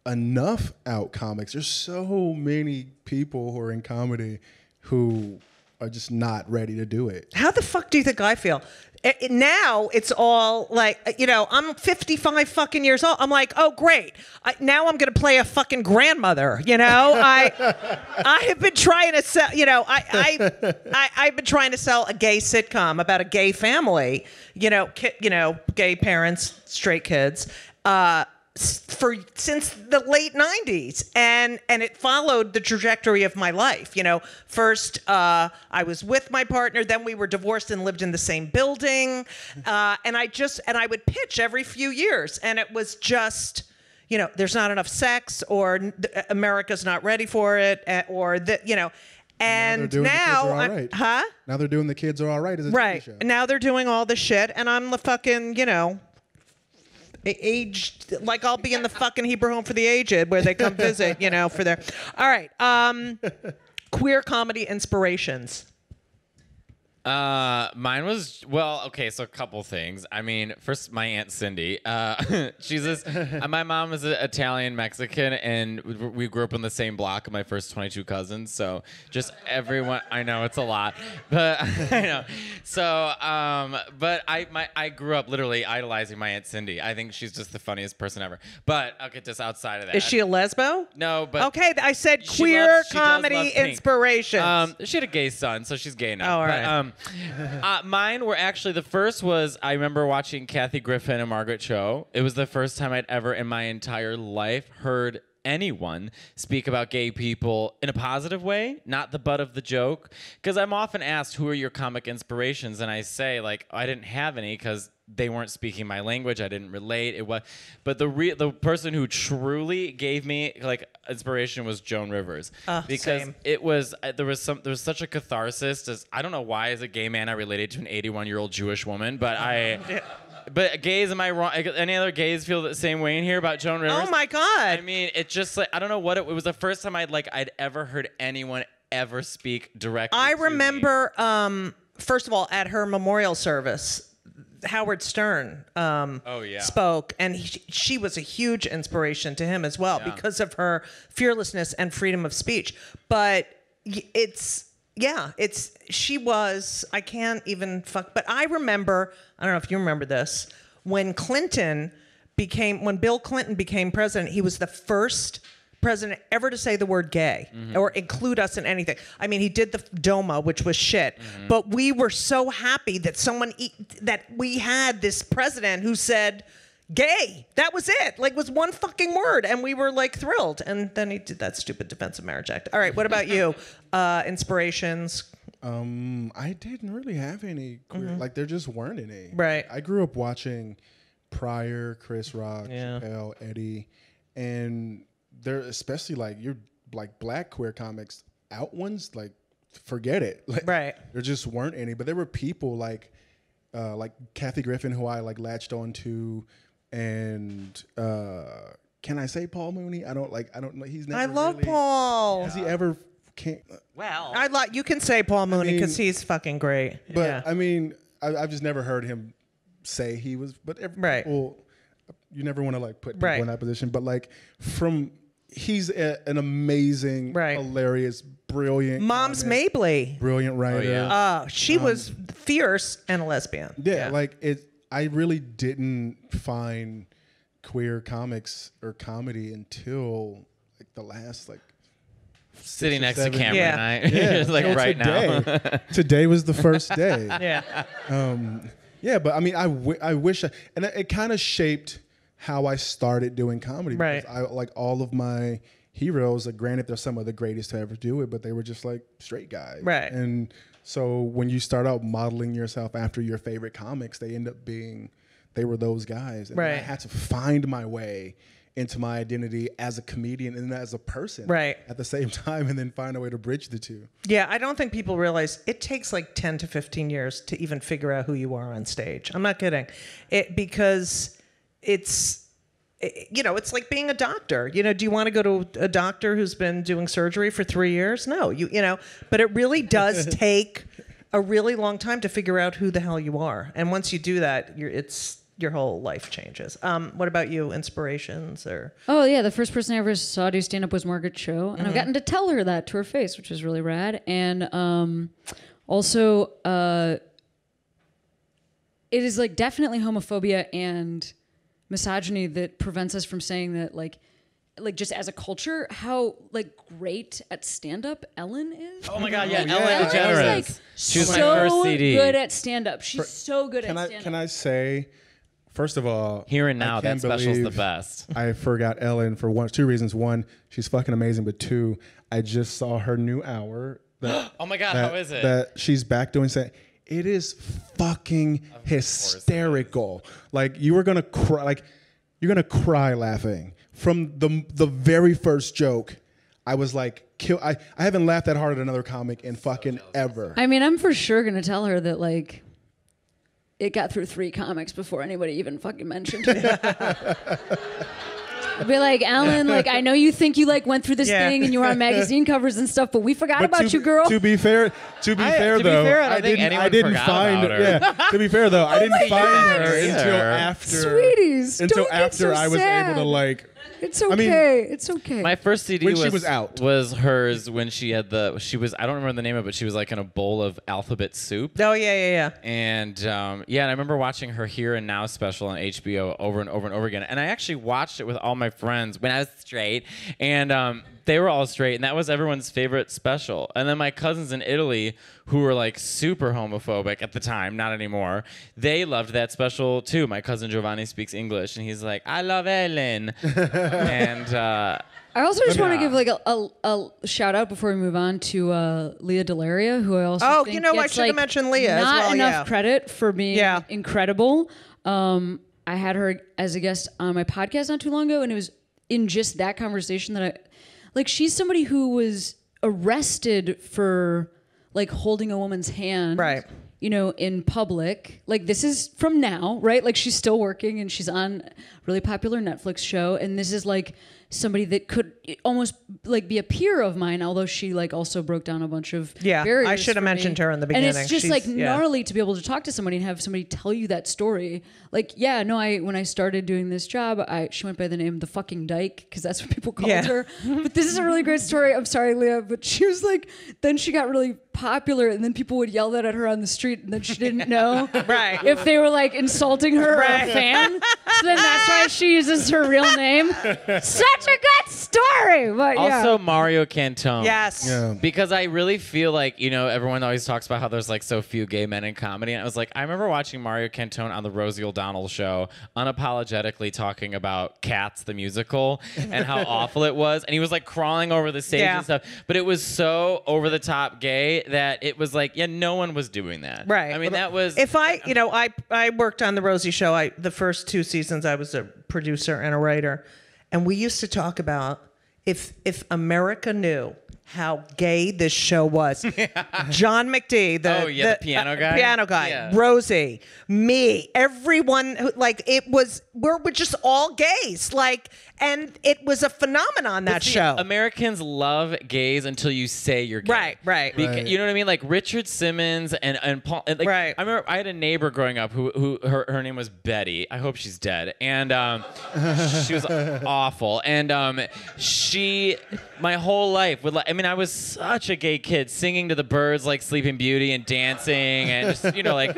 enough out comics. There's so many people who are in comedy who are just not ready to do it.
How the fuck do you think I feel? Now it's all like, I'm 55 fucking years old. I'm like, oh, great. Now I'm going to play a fucking grandmother, I have been trying to sell, I've been trying to sell a gay sitcom about a gay family, gay parents, straight kids, since the late 90s, and it followed the trajectory of my life. First I was with my partner, then we were divorced and lived in the same building, and I would pitch every few years, and it was just, there's not enough sex, or America's not ready for it, or and now
Now they're doing The Kids Are All Right as a TV show.
Now they're doing all the shit, and I'm the fucking, aged, like I'll be in the fucking Hebrew Home for the Aged where they come visit, for their. All right. Queer comedy inspirations.
Mine was, okay, so a couple things. I mean, first, my Aunt Cindy. She's this, my mom is Italian Mexican, and we grew up in the same block of my first 22 cousins. So just everyone, I know it's a lot, but I know. So, but I grew up literally idolizing my Aunt Cindy. I think she's just the funniest person ever. But I'll get this outside of that.
Is she a lesbo?
No, but.
Okay, I said queer comedy inspirations.
She had a gay son, so she's gay now.
Oh, all right.
Mine were actually, the first was, I remember watching Kathy Griffin and Margaret Cho. It was the first time I'd ever in my entire life heard anyone speak about gay people in a positive way, not the butt of the joke. Because I'm often asked, who are your comic inspirations? And I say, like, I didn't have any because they weren't speaking my language. I didn't relate. But the person who truly gave me like inspiration was Joan Rivers, because
same.
it was there was such a catharsis. I don't know why as a gay man I related to an 81-year-old Jewish woman, but But gays, am I wrong? Any other gays feel the same way in here about Joan Rivers?
Oh my God!
I mean, it just like I don't know what it was the first time I'd ever heard anyone ever speak directly.
I
to
remember, first of all, at her memorial service, Howard Stern spoke, and she was a huge inspiration to him as well because of her fearlessness and freedom of speech. But she was, I can't even fuck, but I remember, I don't know if you remember this, when Bill Clinton became president, he was the first president ever to say the word gay or include us in anything. I mean, he did the DOMA, which was shit, but we were so happy that that we had this president who said gay. That was it. Like, was one fucking word, and we were like thrilled. And then he did that stupid Defense of Marriage Act. All right, what about you? Inspirations?
I didn't really have any queer, like there just weren't any.
Right.
I grew up watching Pryor, Chris Rock, Chappelle, Eddie, and they're especially like black queer comics, out ones, like forget it. Like,
right.
There just weren't any, but there were people like Kathy Griffin who I like latched on to, and can I say Paul Mooney? I don't know. He's never
I love
really,
Paul.
Has he ever
Well, you can say Paul Mooney because he's fucking great.
But I mean, I've just never heard him say he was. But people, you never want to like put people in that position. But like he's an amazing, hilarious, brilliant.
Mom's Mabley,
brilliant writer.
Oh, yeah.
She was fierce and a lesbian.
Yeah, like it. I really didn't find queer comics or comedy until like the last like.
Sitting next to Cameron and I,
yeah.
like right now.
Today was the first day.
Yeah.
But I mean, I wish, and it kind of shaped how I started doing comedy.
Right.
Because I like all of my heroes. Like, granted, they're some of the greatest to ever do it, but they were just like straight guys.
Right.
And so when you start out modeling yourself after your favorite comics, they end up being, they were those guys. And I had to find my way into my identity as a comedian and as a person at the same time, and then find a way to bridge the two.
Yeah, I don't think people realize it takes like 10 to 15 years to even figure out who you are on stage. I'm not kidding. Because it's like being a doctor. You know, do you want to go to a doctor who's been doing surgery for 3 years? No, but it really does take a really long time to figure out who the hell you are. And once you do that, your whole life changes. What about you? Inspirations or?
Oh yeah, the first person I ever saw do stand up was Margaret Cho, and I've gotten to tell her that to her face, which is really rad. And also, it is like definitely homophobia and misogyny that prevents us from saying that like just as a culture, how like great at stand up Ellen is.
Oh my God, yeah,
Ellen
Ellen DeGeneres.
is like
She was
so
my first CD.
good at stand up. She's so good at stand up.
Can I say? First of all,
Here and Now, that special's the best.
I forgot Ellen for two reasons. One, she's fucking amazing, but two, I just saw her new hour.
Oh my God, how is it?
That she's back doing set. It is fucking hysterical. Like you were gonna cry. Like you're gonna cry laughing from the very first joke. I was like, I haven't laughed that hard at another comic in fucking ever.
I mean, I'm for sure gonna tell her that like. It got through 3 comics before anybody even fucking mentioned it. I'd be like, Alan, like I know you think you like went through this thing and you were on magazine covers and stuff, but we forgot about you, girl.
To be fair, though, I didn't find her. Yeah. To be fair though, I didn't find her until after.
Sweeties,
until
don't get
after
so
I was
sad.
able to like.
It's okay.
I mean,
it's okay.
My first CD
when she was out.
was hers when she had I don't remember the name of it, but she was like in a bowl of alphabet soup.
Oh yeah.
And and I remember watching her Here and Now special on HBO over and over and over again. And I actually watched it with all my friends when I was straight, and they were all straight, and that was everyone's favorite special. And then my cousins in Italy, who were like super homophobic at the time, not anymore, they loved that special too. My cousin Giovanni speaks English, and he's like, I love Ellen. And
I also just want to give like a shout out before we move on to Leah Delaria, who I also think
I
gets,
should have
like,
mentioned Leah as well.
Not enough credit for being incredible. I had her as a guest on my podcast not too long ago, and it was in just that conversation that she's somebody who was arrested for like holding a woman's hand,
right?
You know, in public. Like this is from now, right? Like she's still working and she's on a really popular Netflix show, and this is like somebody that could almost like be a peer of mine, although she like also broke down a bunch of barriers.
I should have mentioned her in the beginning.
And it's just like gnarly to be able to talk to somebody and have somebody tell you that story. Like, when I started doing this job, she went by the name The Fucking Dyke, because that's what people called her. But this is a really great story. I'm sorry, Leah, but she was like, then she got really popular, and then people would yell that at her on the street, and then she didn't know if they were like insulting her or a fan. So then that's why she uses her real name. Such a good story. But
also Mario Cantone.
Yes.
Yeah.
Because I really feel like, everyone always talks about how there's like so few gay men in comedy. And I was like, I remember watching Mario Cantone on the Rosie O'Donnell show, unapologetically talking about Cats the musical and how awful it was. And he was like crawling over the stage and stuff. But it was so over the top gay that it was like, no one was doing that.
Right.
I mean, that was...
If I worked on the Rosie show, the first 2 seasons I was a producer and a writer. And we used to talk about if America knew how gay this show was. John McD,
the piano guy?
Piano guy.
Yeah.
Rosie, me, everyone who, like, we're just all gays. Like, and it was a phenomenon, that show.
Americans love gays until you say you're gay.
Right.
You know what I mean? Like Richard Simmons and Paul. And like,
Right.
I remember I had a neighbor growing up who her name was Betty. I hope she's dead. And she was awful. And she, my whole life would like. I mean, I was such a gay kid, singing to the birds like Sleeping Beauty and dancing and just like.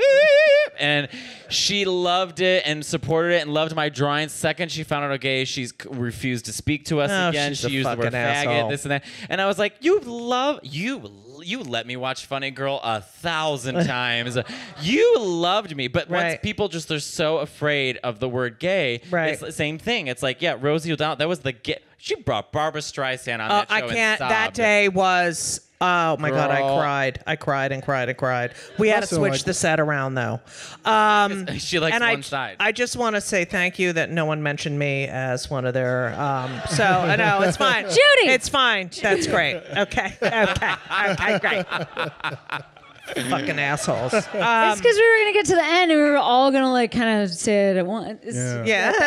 And she loved it and supported it and loved my drawings. Second, she found out I'm gay, she's refused to speak to us again. She used the word faggot, this and that. And I was like, you let me watch Funny Girl 1,000 times. You loved me. But once people just are so afraid of the word gay, it's the same thing. It's like, yeah, Rosie O'Donnell, that was the gay. She brought Barbara Streisand on that show.
I can't. That day was. Oh my God! I cried. We had to switch the set around though.
She likes one side.
I just want to say thank you that no one mentioned me as one of their. So I know it's fine.
Judy,
it's fine. That's great. Okay, great. Fucking assholes.
It's because we were gonna get to the end and we were all gonna like kind of say it at once.
Yeah.
We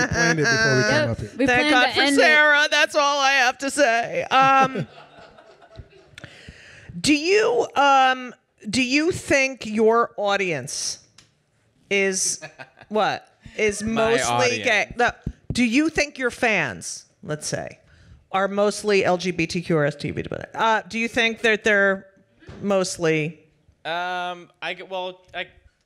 planned it before we came up here.
Thank God for Sarah. That's all I have to say. Do you think your audience is what? Is mostly gay? No, do you think your fans, let's say, are mostly LGBTQ or STB? Do you think that they're mostly?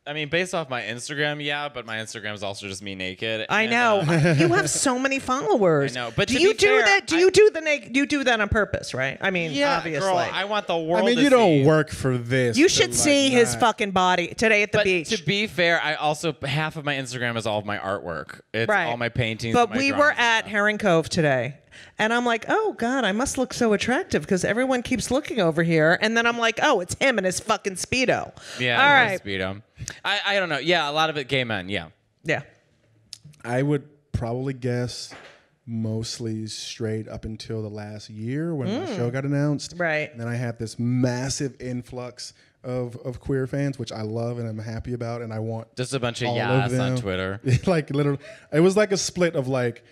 I mean, based off my Instagram, yeah, but my Instagram is also just me naked.
I know. You have so many followers.
I know, but
do you do that? Do you do the naked? You do that on purpose, right? I mean,
yeah,
obviously.
girl, I want the world.
I mean,
to
you don't
see.
work for this.
You should see his fucking body today at the beach.
To be fair, I also half of my Instagram is all of my artwork. It's all my paintings.
But
my
we were at Herring Cove today. And I'm like, oh, God, I must look so attractive because everyone keeps looking over here. And then I'm like, oh, it's him and his fucking Speedo.
Yeah,
all right.
Speedo. I don't know. Yeah, a lot of it gay men. Yeah.
Yeah.
I would probably guess mostly straight up until the last year when my show got announced.
Right.
And then I had this massive influx of queer fans, which I love and I'm happy about. And I want
just a bunch of
all
yas
of them.
on Twitter.
Like literally, it was like a split of like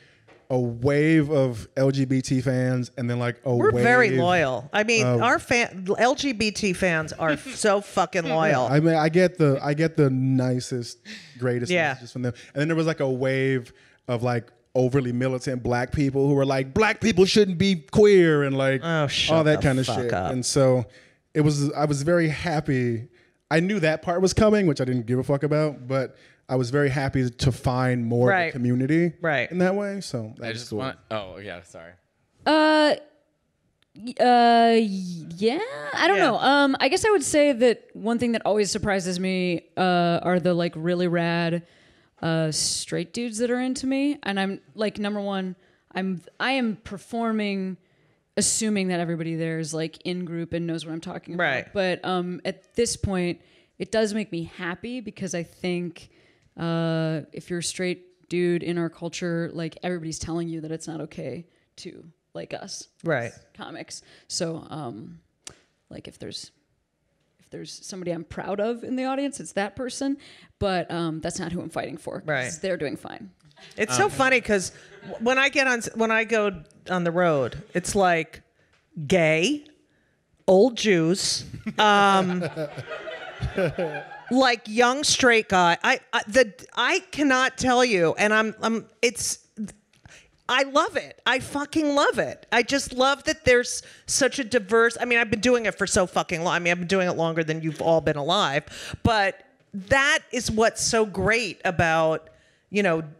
a wave of LGBT fans and then like a wave.
We're very loyal. I mean, our LGBT fans are so fucking loyal.
I mean, I get the nicest, greatest messages from them. And then there was like a wave of like overly militant black people who were like, black people shouldn't be queer and like all that kind of shit.
Up.
And so I was very happy. I knew that part was coming, which I didn't give a fuck about, but I was very happy to find more of the community in that way. So
I just want. Oh yeah, sorry.
Yeah, I don't know. I guess I would say that one thing that always surprises me are the like really rad straight dudes that are into me, and I'm like, number one, I am performing, assuming that everybody there is like in group and knows what I'm talking about.
Right.
But at this point, it does make me happy because I think if you're a straight dude in our culture, like everybody's telling you that it's not okay to like us,
right?
Comics. So, like if there's somebody I'm proud of in the audience, it's that person. But that's not who I'm fighting for.
Right?
They're doing fine.
It's so funny because when I go on the road, it's like gay, old Jews, like young straight guy. I cannot tell you, and I love it. I fucking love it. I just love that there's such a diverse. I mean, I've been doing it for so fucking long. I mean, I've been doing it longer than you've all been alive. But that is what's so great about,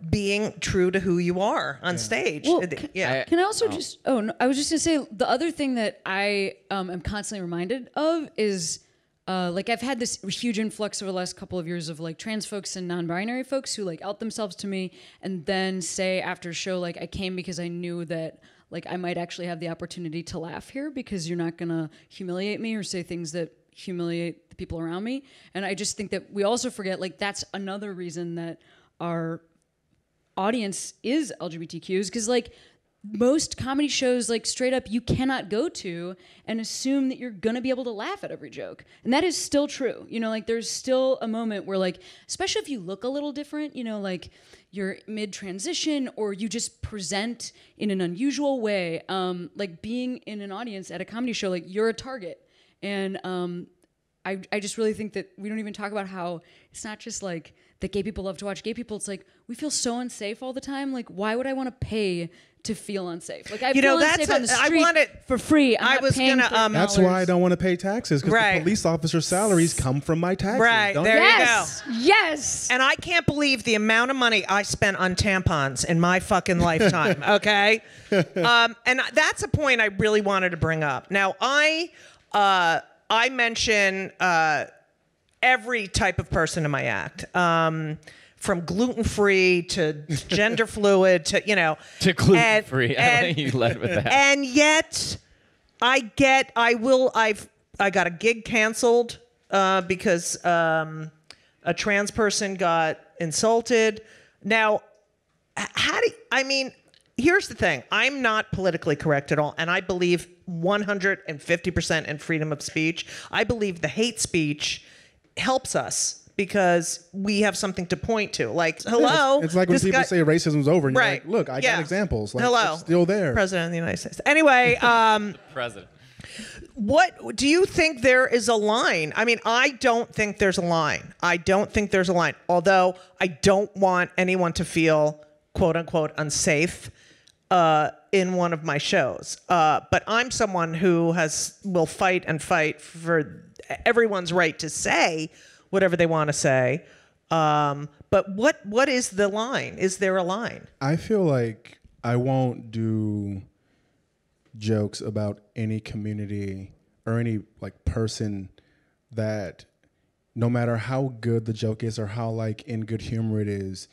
being true to who you are on stage.
Well, can I also just? Oh, no, I was just gonna say the other thing that I am constantly reminded of is. Like I've had this huge influx over the last couple of years of like trans folks and non-binary folks who like out themselves to me and then say after a show like I came because I knew that like I might actually have the opportunity to laugh here because you're not gonna humiliate me or say things that humiliate the people around me. And I just think that we also forget like that's another reason that our audience is LGBTQs because like most comedy shows, like straight up, you cannot go to and assume that you're gonna be able to laugh at every joke. And that is still true. You know, like there's still a moment where like, especially if you look a little different, you know, like you're mid-transition or you just present in an unusual way, like being in an audience at a comedy show, like you're a target. And I just really think that we don't even talk about how it's not just like that gay people love to watch gay people. It's like, we feel so unsafe all the time. Like, why would I want to pay to feel unsafe? Like, I feel unsafe on the street for free. I'm not paying $30.
That's why I don't want to pay taxes, because the police officer salaries come from my taxes.
Right,
don't
there
they?
you go.
Yes.
And I can't believe the amount of money I spent on tampons in my fucking lifetime, okay? And that's a point I really wanted to bring up. Now, I mention every type of person in my act, from gluten-free to gender fluid to, you know.
To gluten-free. I like you led with that.
And yet, I got a gig canceled because a trans person got insulted. Now, here's the thing. I'm not politically correct at all, and I believe 150% in freedom of speech. I believe the hate speech helps us because we have something to point to. Like, hello.
It's like when people say racism's over, and you're like, look, I got examples. Like,
hello.
It's still there.
President of the United States. Anyway.
President.
What do you think there is a line? I mean, I don't think there's a line. Although I don't want anyone to feel, quote unquote, unsafe in one of my shows. But I'm someone who will fight and fight for everyone's right to say whatever they want to say. But what is the line? Is there a line?
I feel like I won't do jokes about any community or any like person that, no matter how good the joke is or how like in good humor it is,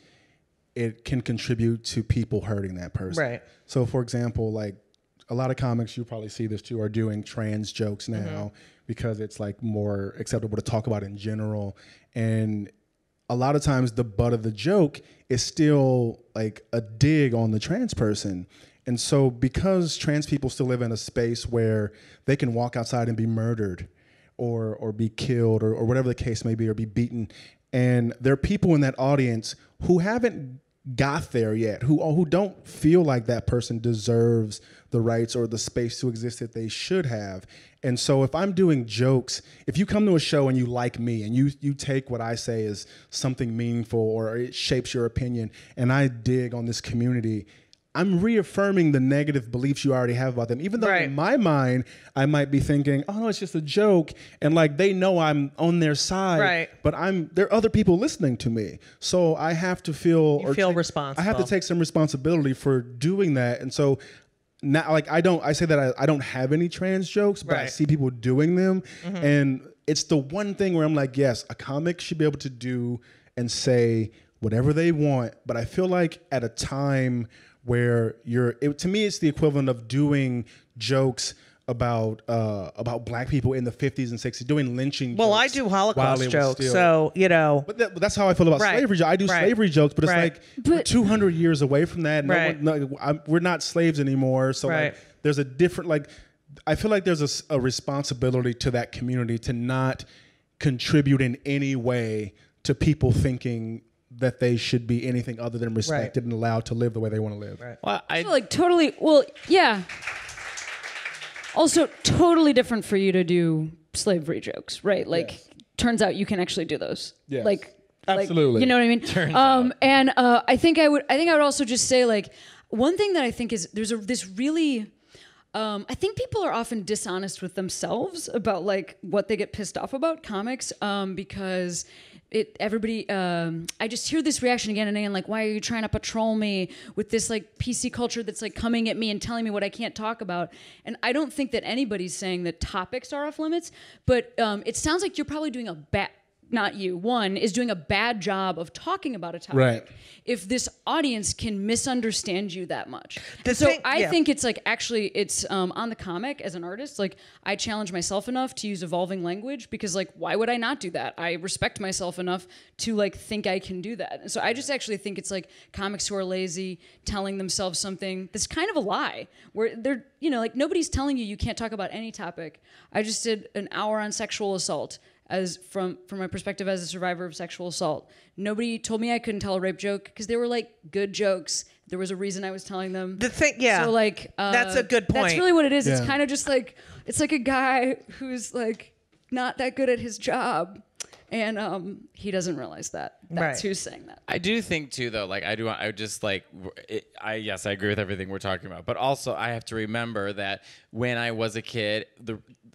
it can contribute to people hurting that person.
Right.
So for example, like a lot of comics, you probably see this too, are doing trans jokes now because it's like more acceptable to talk about in general. And a lot of times the butt of the joke is still like a dig on the trans person. And so because trans people still live in a space where they can walk outside and be murdered or be killed or whatever the case may be, or be beaten, and there are people in that audience who haven't got there yet, who don't feel like that person deserves the rights or the space to exist that they should have. And so if I'm doing jokes, if you come to a show and you like me and you take what I say as something meaningful or it shapes your opinion, and I dig on this community, I'm reaffirming the negative beliefs you already have about them. Even though in my mind, I might be thinking, oh, no, it's just a joke. And like, they know I'm on their side, but there are other people listening to me. So I have to feel
responsible.
I have to take some responsibility for doing that. And so now, like, I say that I don't have any trans jokes, but I see people doing them. And it's the one thing where I'm like, yes, a comic should be able to do and say whatever they want. But I feel like at a time where to me, it's the equivalent of doing jokes about black people in the 50s and 60s, doing lynching jokes.
Well, I do Holocaust jokes, so, you know.
But that's how I feel about slavery. I do slavery jokes, but it's like we're 200 years away from that. We're not slaves anymore. So like, there's a different, like, I feel like there's a responsibility to that community to not contribute in any way to people thinking that they should be anything other than respected and allowed to live the way they want to live.
Well,
I feel like totally, well, yeah. Also, totally different for you to do slavery jokes, right? Like, turns out you can actually do those.
Yes.
Like,
absolutely.
You know what I mean?
Turns out.
And I think I would also just say, like, one thing that I think is this really, I think people are often dishonest with themselves about like what they get pissed off about comics, because I just hear this reaction again and again, like, why are you trying to patrol me with this like PC culture that's like coming at me and telling me what I can't talk about? And I don't think that anybody's saying that topics are off limits, but it sounds like you're probably doing a not you, one, is doing a bad job of talking about a topic.
Right.
If this audience can misunderstand you that much. I
Yeah.
think it's like, actually, it's on the comic as an artist, like, I challenge myself enough to use evolving language because, like, why would I not do that? I respect myself enough to, like, think I can do that. And so I just actually think it's like comics who are lazy telling themselves something that's kind of a lie, where they're, like, nobody's telling you can't talk about any topic. I just did an hour on sexual assault. As from my perspective as a survivor of sexual assault, nobody told me I couldn't tell a rape joke because they were like good jokes. There was a reason I was telling them.
So
like,
that's a good point.
That's really what it is.
Yeah.
It's kind of just like, it's like a guy who's like not that good at his job, and he doesn't realize that. That's who's saying that.
I do think too, though. Like I yes, I agree with everything we're talking about. But also, I have to remember that when I was a kid,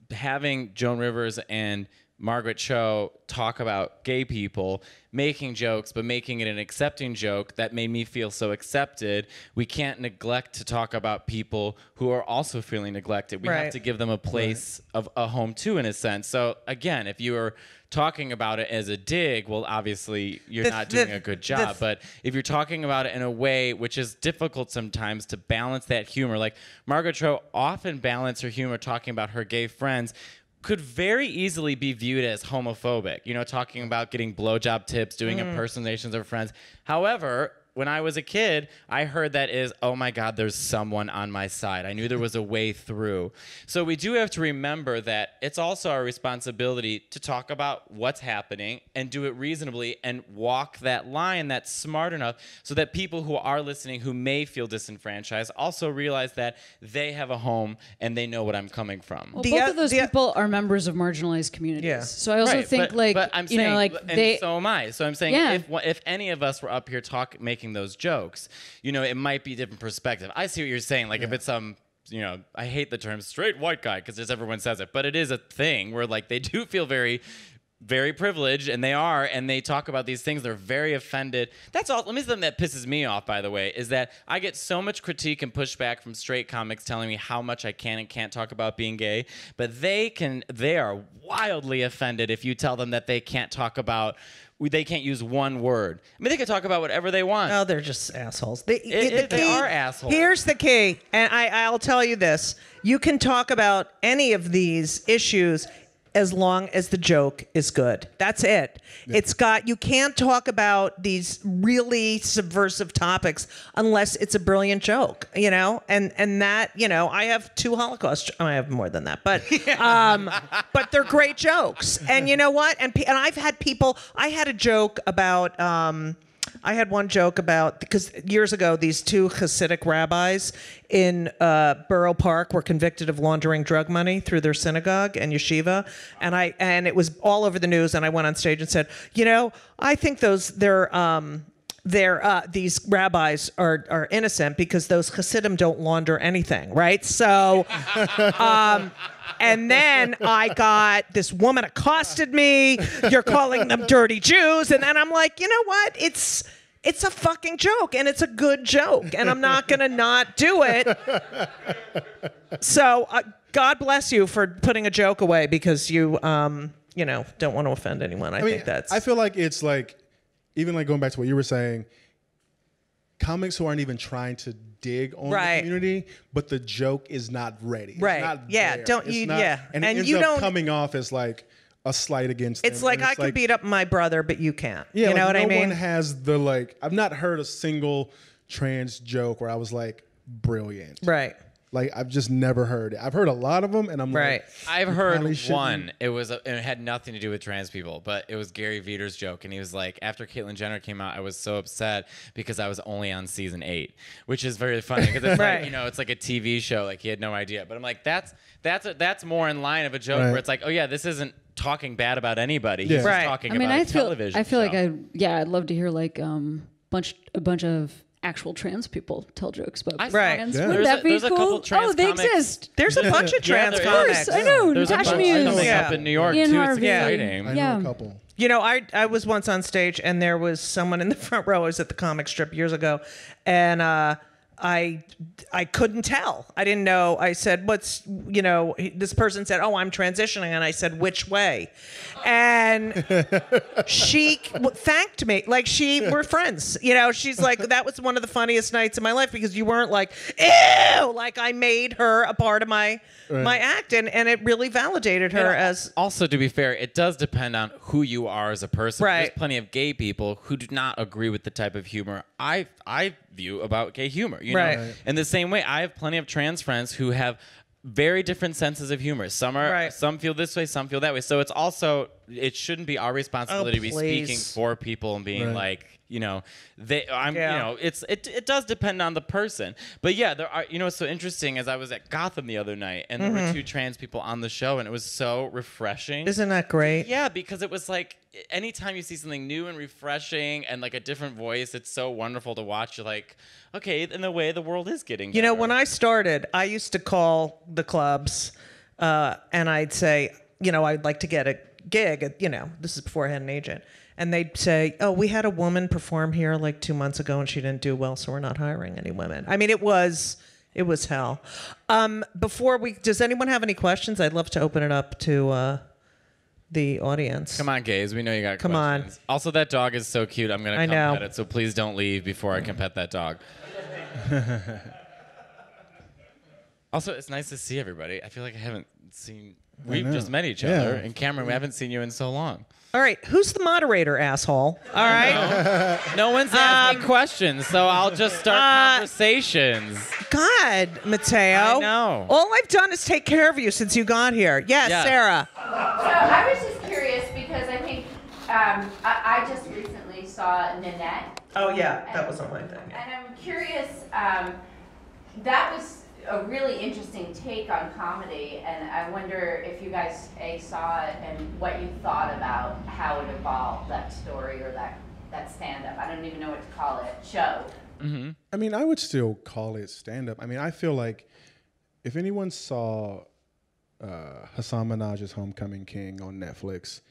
having Joan Rivers and Margaret Cho talk about gay people, making jokes, but making it an accepting joke that made me feel so accepted. We can't neglect to talk about people who are also feeling neglected. We have to give them a place of a home too, in a sense. So again, if you are talking about it as a dig, well, obviously you're not doing a good job. But if you're talking about it in a way which is difficult sometimes to balance that humor, like Margaret Cho often balanced her humor talking about her gay friends, could very easily be viewed as homophobic, talking about getting blowjob tips, doing impersonations of friends. However, when I was a kid, I heard that is, oh my God, there's someone on my side. I knew there was a way through. So we do have to remember that it's also our responsibility to talk about what's happening and do it reasonably and walk that line that's smart enough so that people who are listening who may feel disenfranchised also realize that they have a home and they know what I'm coming from.
Well, both of those people are members of marginalized communities.
Yeah.
So I also think
but I'm saying,
they.
So am I. So I'm saying if any of us were up here making those jokes, it might be a different perspective. I see what you're saying. Like if it's some, I hate the term straight white guy because just everyone says it, but it is a thing where like they do feel very, very privileged, and they talk about these things. They're very offended. That's all. Let me say something that pisses me off, by the way, is that I get so much critique and pushback from straight comics telling me how much I can and can't talk about being gay, but they are wildly offended if you tell them that they can't use one word. I mean, they can talk about whatever they want.
Oh, they're just assholes.
They are assholes.
Here's the key, and I'll tell you this. You can talk about any of these issues as long as the joke is good. That's it. Yeah. You can't talk about these really subversive topics unless it's a brilliant joke, and that, I have 2 Holocaust, I have more than that, but they're great jokes. And you know what? And I've had people, I had one joke about, because years ago, these 2 Hasidic rabbis in Borough Park were convicted of laundering drug money through their synagogue and yeshiva, and it was all over the news. And I went on stage and said, I think these rabbis are innocent because those Hasidim don't launder anything, right? So, and then I got this woman accosted me. You're calling them dirty Jews, and then I'm like, you know what? It's a fucking joke, and it's a good joke, and I'm not gonna not do it. So, God bless you for putting a joke away because you don't want to offend anyone. I
feel like it's like, even like going back to what you were saying, comics who aren't even trying to dig on the community, but the joke is not ready. It's not there. And it ends up coming off as like a slight against them.
It's like I can beat up my brother, but you can't.
Yeah,
you know what I mean?
No one has I've not heard a single trans joke where I was like, brilliant.
Right.
Like, I've just never heard it. I've heard a lot of them, and I'm like,
I've heard one. It had nothing to do with trans people, but it was Gary Veter's joke, and he was like, after Caitlyn Jenner came out, I was so upset because I was only on season 8, which is very funny because it's like, it's like a TV show. Like, he had no idea, but I'm like, that's more in line of a joke where it's like, oh yeah, this isn't talking bad about anybody. He's just talking about television.
I feel like I'd love to hear like a bunch of actual trans people tell jokes about trans.
Yeah.
Wouldn't that be cool?
A couple trans
they
comics.
exist.
There's a bunch of trans comics.
I know.
There's
Natasha
a bunch
Muse.
coming up in New York
Ian
too.
Harvey.
It's exciting.
I know a couple.
I was once on stage, and there was someone in the front row. I was at the comic strip years ago, and I couldn't tell. I didn't know. I said, this person said, oh, I'm transitioning. And I said, which way? And she thanked me. Like, we're friends. She's like, that was one of the funniest nights of my life because you weren't like, ew, like I made her a part of my act. And it really validated her as.
Also, to be fair, it does depend on who you are as a person.
Right.
There's plenty of gay people who do not agree with the type of humor I view about gay humor. You know? In the same way, I have plenty of trans friends who have very different senses of humor. Some feel this way, some feel that way. So it shouldn't be our responsibility to be speaking for people and being like, it does depend on the person. But yeah, there are, what's so interesting is I was at Gotham the other night and there were 2 trans people on the show and it was so refreshing.
Isn't that great?
Yeah, because it was like, anytime you see something new and refreshing and like a different voice, it's so wonderful to watch. You're like, okay, in a way, the world is getting better.
When I started, I used to call the clubs and I'd say, I'd like to get a gig. This is before I had an agent. And they'd say, oh, we had a woman perform here like 2 months ago and she didn't do well, so we're not hiring any women. I mean, it was hell. Does anyone have any questions? I'd love to open it up to the audience.
Come on, gays. We know you got questions.
On.
Also, that dog is so cute. I'm going to come pet it, so please don't leave before I can pet that dog. Also, it's nice to see everybody. I feel like I haven't seen... We've just met each other. And Cameron, we haven't seen you in so long.
All right. Who's the moderator, asshole? All right.
No one's asked me questions, so I'll just start conversations.
God, Matteo.
I know.
All I've done is take care of you since you got here. Yes. Sarah.
So I was just curious because I think I just recently saw Nanette.
Oh, yeah. That was on my thing.
And I'm curious, that was a really interesting take on comedy, and I wonder if you guys saw it and what you thought about how it evolved, that story or that stand-up. I don't even know what to call it. Show.
Mm-hmm. I mean, I would still call it stand-up. I mean, I feel like if anyone saw Hassan Minaj's Homecoming King on Netflix,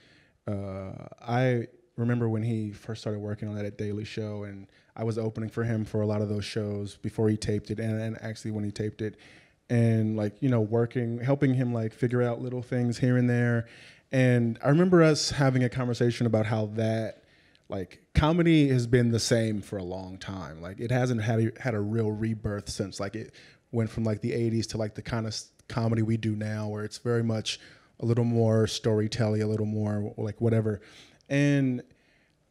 I remember when he first started working on that at Daily Show, and I was opening for him for a lot of those shows before he taped it, and actually when he taped it, and helping him figure out little things here and there. And I remember us having a conversation about how that comedy has been the same for a long time. Like, it hasn't had a real rebirth since it went from the 80s to the kind of comedy we do now, where it's very much a little more storytelling, a little more whatever. And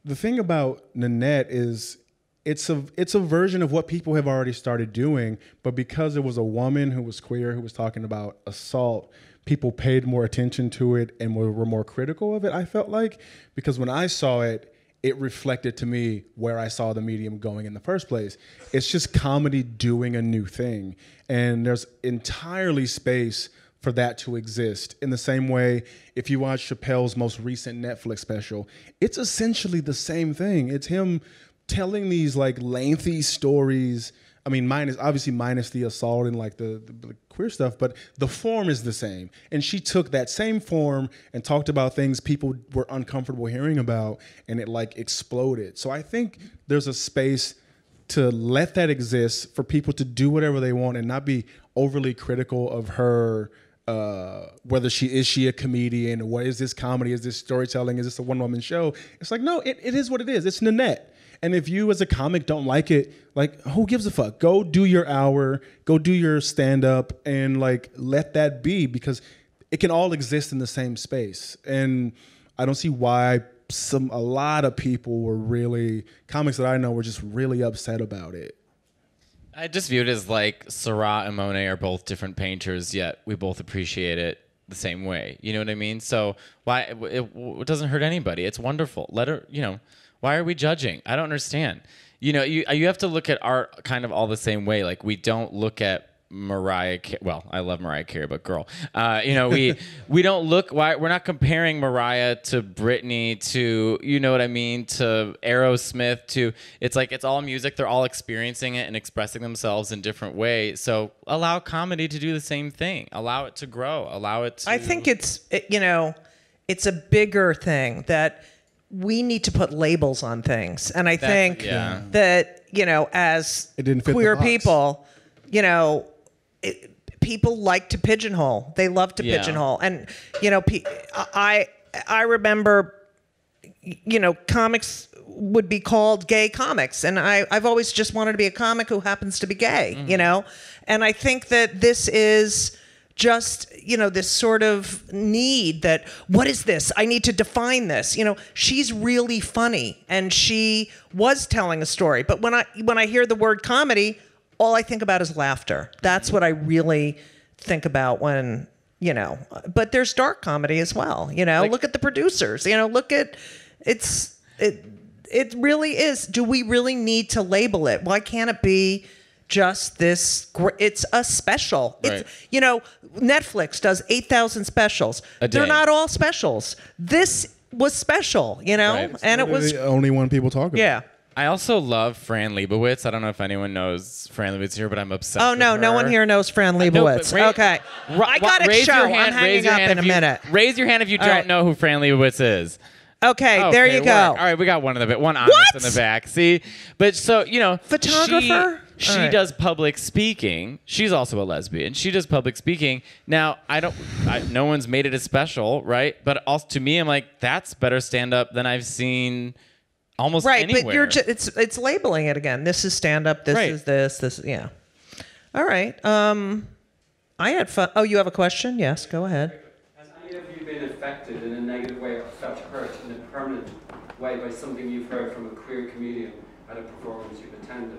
the thing about Nanette is it's a version of what people have already started doing, but because it was a woman who was queer, who was talking about assault, people paid more attention to it and were more critical of it, I felt like. Because when I saw it, it reflected to me where I saw the medium going in the first place. It's just comedy doing a new thing. And there's entirely space for that to exist. In the same way, if you watch Chappelle's most recent Netflix special, it's essentially the same thing. It's him telling these lengthy stories. I mean, minus the assault and the queer stuff, but the form is the same. And she took that same form and talked about things people were uncomfortable hearing about, and it exploded. So I think there's a space to let that exist for people to do whatever they want and not be overly critical of her. Whether she a comedian, or what is this comedy, is this storytelling, is this a one-woman show? It's no, it is what it is. It's Nanette. And if you as a comic don't like it, who gives a fuck? Go do your hour, go do your stand-up, and let that be, because it can all exist in the same space. And I don't see why a lot of people comics that I know were just really upset about it.
I just view it as Seurat and Monet are both different painters, yet we both appreciate it the same way. You know what I mean? So why it doesn't hurt anybody. It's wonderful. Let her, why are we judging? I don't understand. You have to look at art kind of all the same way. We don't look at Mariah Carey. Well, I love Mariah Carey, but girl, we don't look. We're not comparing Mariah to Britney to, what I mean, to Aerosmith to. It's all music. They're all experiencing it and expressing themselves in different ways. So allow comedy to do the same thing. Allow it to grow. Allow it to.
I think it's a bigger thing that we need to put labels on things. And I think
yeah.
that, you know, as
It didn't fit the
queer
box.
people, you know, people like to pigeonhole. They love to
Yeah.
pigeonhole. And, you know, I remember, you know, comics would be called gay comics. And I've always just wanted to be a comic who happens to be gay, you know? And I think that this is just, you know, this sort of need that, what is this? I need to define this. You know, she's really funny and she was telling a story. But when I hear the word comedy, all I think about is laughter. That's what I really think about when, you know, but there's dark comedy as well. You know, look at the producers, you know, it really is. Do we really need to label it? Why can't it be just this? It's a special.
Right.
It's, you know, Netflix does 8,000 specials.
A day.
They're not all specials. This was special, you know,
Right.
and it was,
the only one people talk about.
yeah.
I also love Fran Lebowitz. I don't know if anyone knows Fran Lebowitz here, but I'm obsessed
Oh
with
no,
her.
no one here knows Fran Lebowitz.
but
Okay, I got a
raise
show.
your hand-
I'm
raise
hanging
your
up
hand
in a
if you-
minute.
Raise your hand if you don't
right.
know who Fran Lebowitz is.
Okay, there you
work.
go.
All right, we got one honest
What?
in the back. See, but so you know,
Photographer?
She
All right.
does public speaking. She's also a lesbian. She does public speaking. Now, no one's made it a special, right? But also to me, I'm like, that's better stand up than I've seen almost
Right,
anywhere.
but you're it's labeling it again. This is stand up. This
Right.
is this. Yeah. All right. I had fun. Oh, you have a question? Yes, go ahead.
Has any of you been affected in a negative way or felt hurt in a permanent way by something you've heard from a queer comedian at a performance you've attended?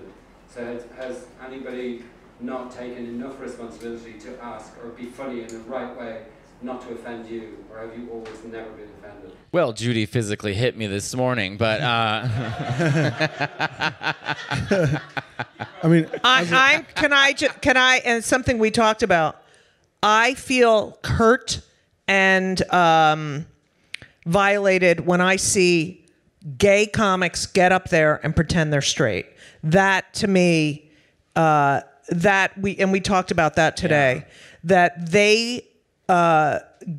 So has anybody not taken enough responsibility to ask or be funny in the right way not to offend you, or have you always never been offended?
Well, Judy physically hit me this morning, but
I mean,
Can I and something we talked about. I feel hurt and violated when I see gay comics get up there and pretend they're straight. That to me, we talked about that today.
Yeah.
That they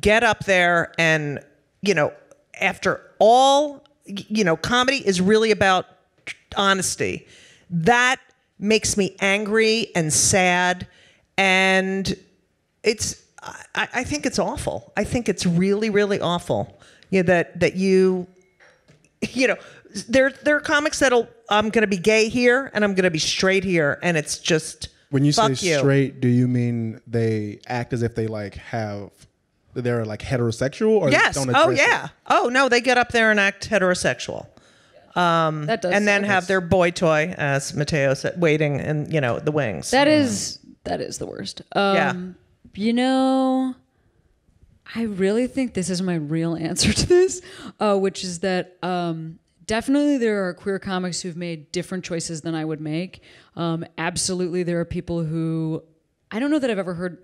get up there and, you know, after all, you know, comedy is really about honesty. That makes me angry and sad, and I think it's awful. I think it's really, really awful. Yeah, that you know, there are comics that'll, I'm going to be gay here and I'm going to be straight here, and it's just,
when you say
fuck you.
straight, do you mean they act as if they're like heterosexual, or
Yes.
they don't
Oh
address
yeah.
it?
Oh no, they get up there and act heterosexual.
That does.
And then
suck.
have their boy toy, as Matteo said, waiting in, you know, the wings.
That is the worst.
Yeah.
You know, I really think this is my real answer to this, which is that definitely there are queer comics who've made different choices than I would make. Absolutely, there are people who, I don't know that I've ever heard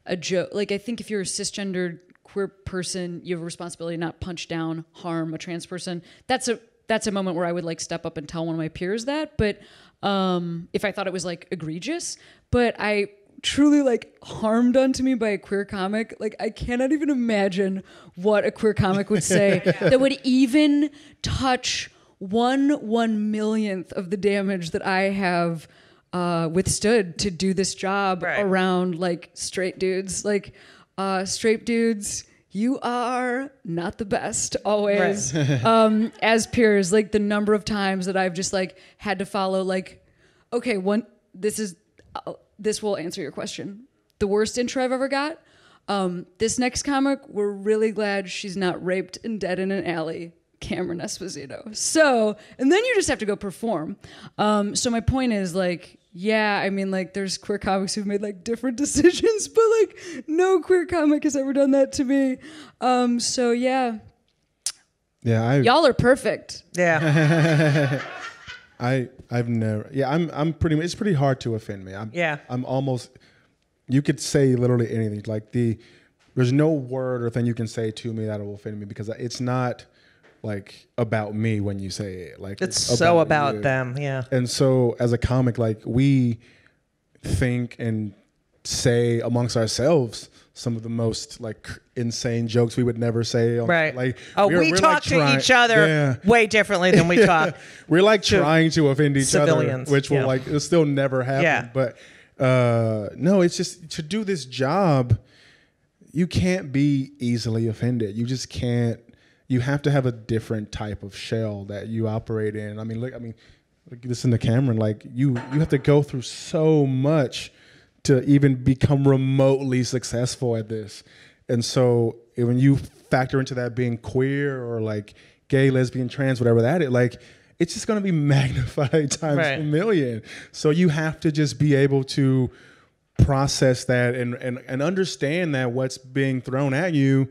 a joke. Like, I think if you're a cisgendered queer person, you have a responsibility to not punch down, harm a trans person. That's a moment where I would like step up and tell one of my peers that. But if I thought it was like egregious, but I truly like harmed unto me by a queer comic, like I cannot even imagine what a queer comic would say that would even touch 1/1,000,000th of the damage that I have withstood to do this job around like straight dudes. Like straight dudes, you are not the best always. As peers, like the number of times that I've just like had to follow like, okay, this will answer your question. The worst intro I've ever got. This next comic, we're really glad she's not raped and dead in an alley. Cameron Esposito. So, and then you just have to go perform. So my point is like, yeah, I mean like there's queer comics who've made like different decisions, but like no queer comic has ever done that to me. So yeah.
Yeah,
Y'all are perfect.
Yeah.
I've never. Yeah, I'm pretty. It's pretty hard to offend me. I'm almost. You could say literally anything. Like there's no word or thing you can say to me that will offend me, because it's not like about me when you say it. Like
It's so about
you.
them. Yeah.
And so as a comic, like we think and say amongst ourselves some of the most like insane jokes we would never say.
Right.
Like,
we talk to each other way differently than we talk.
We're like trying to offend each
civilians,
other, which will like it'll still never happen.
Yeah.
But no, it's just to do this job, you can't be easily offended. You just can't. You have to have a different type of shell that you operate in. I mean, look, listen to Cameron. Like you have to go through so much to even become remotely successful at this. And so when you factor into that being queer or like gay, lesbian, trans, whatever that is, like it's just going to be magnified times a million. So you have to just be able to process that and understand that what's being thrown at you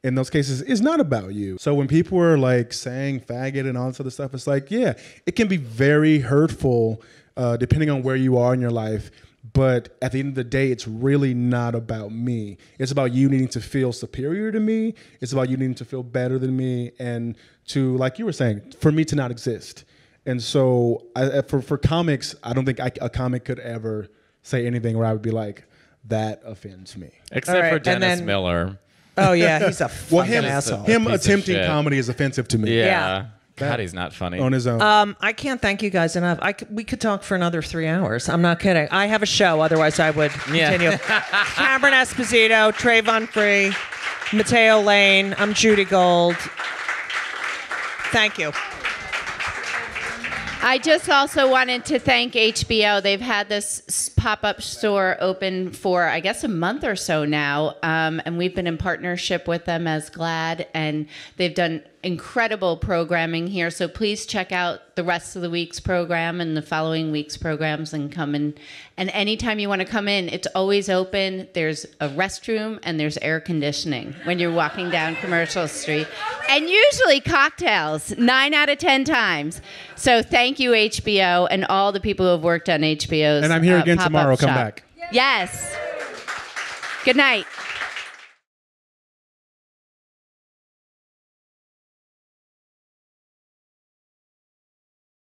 in those cases is not about you. So when people are like saying faggot and all this other stuff, it's like, yeah, it can be very hurtful depending on where you are in your life. But at the end of the day, it's really not about me. It's about you needing to feel superior to me. It's about you needing to feel better than me, and to, like you were saying, for me to not exist. And so for comics, I don't think a comic could ever say anything where I would be like, that offends me.
Except for Dennis Miller.
Oh, yeah, he's a fucking asshole.
Him attempting comedy is offensive to me.
Yeah. God, he's not funny.
On his own.
I can't thank you guys enough. We could talk for another 3 hours. I'm not kidding. I have a show, otherwise I would continue. Cameron Esposito, Travon Free, Matteo Lane. I'm Judy Gold. Thank you.
I just also wanted to thank HBO. They've had this pop-up store open for, I guess, a month or so now, and we've been in partnership with them as GLAAD, and they've done incredible programming here. So please check out the rest of the week's program and the following week's programs and come in. And anytime you want to come in, it's always open. There's a restroom and there's air conditioning when you're walking down Commercial Street. And usually cocktails, 9 out of 10 times. So thank you, HBO, and all the people who have worked on HBO's
And I'm here again tomorrow.
pop-up
Come
shop.
back.
Yes. Good night.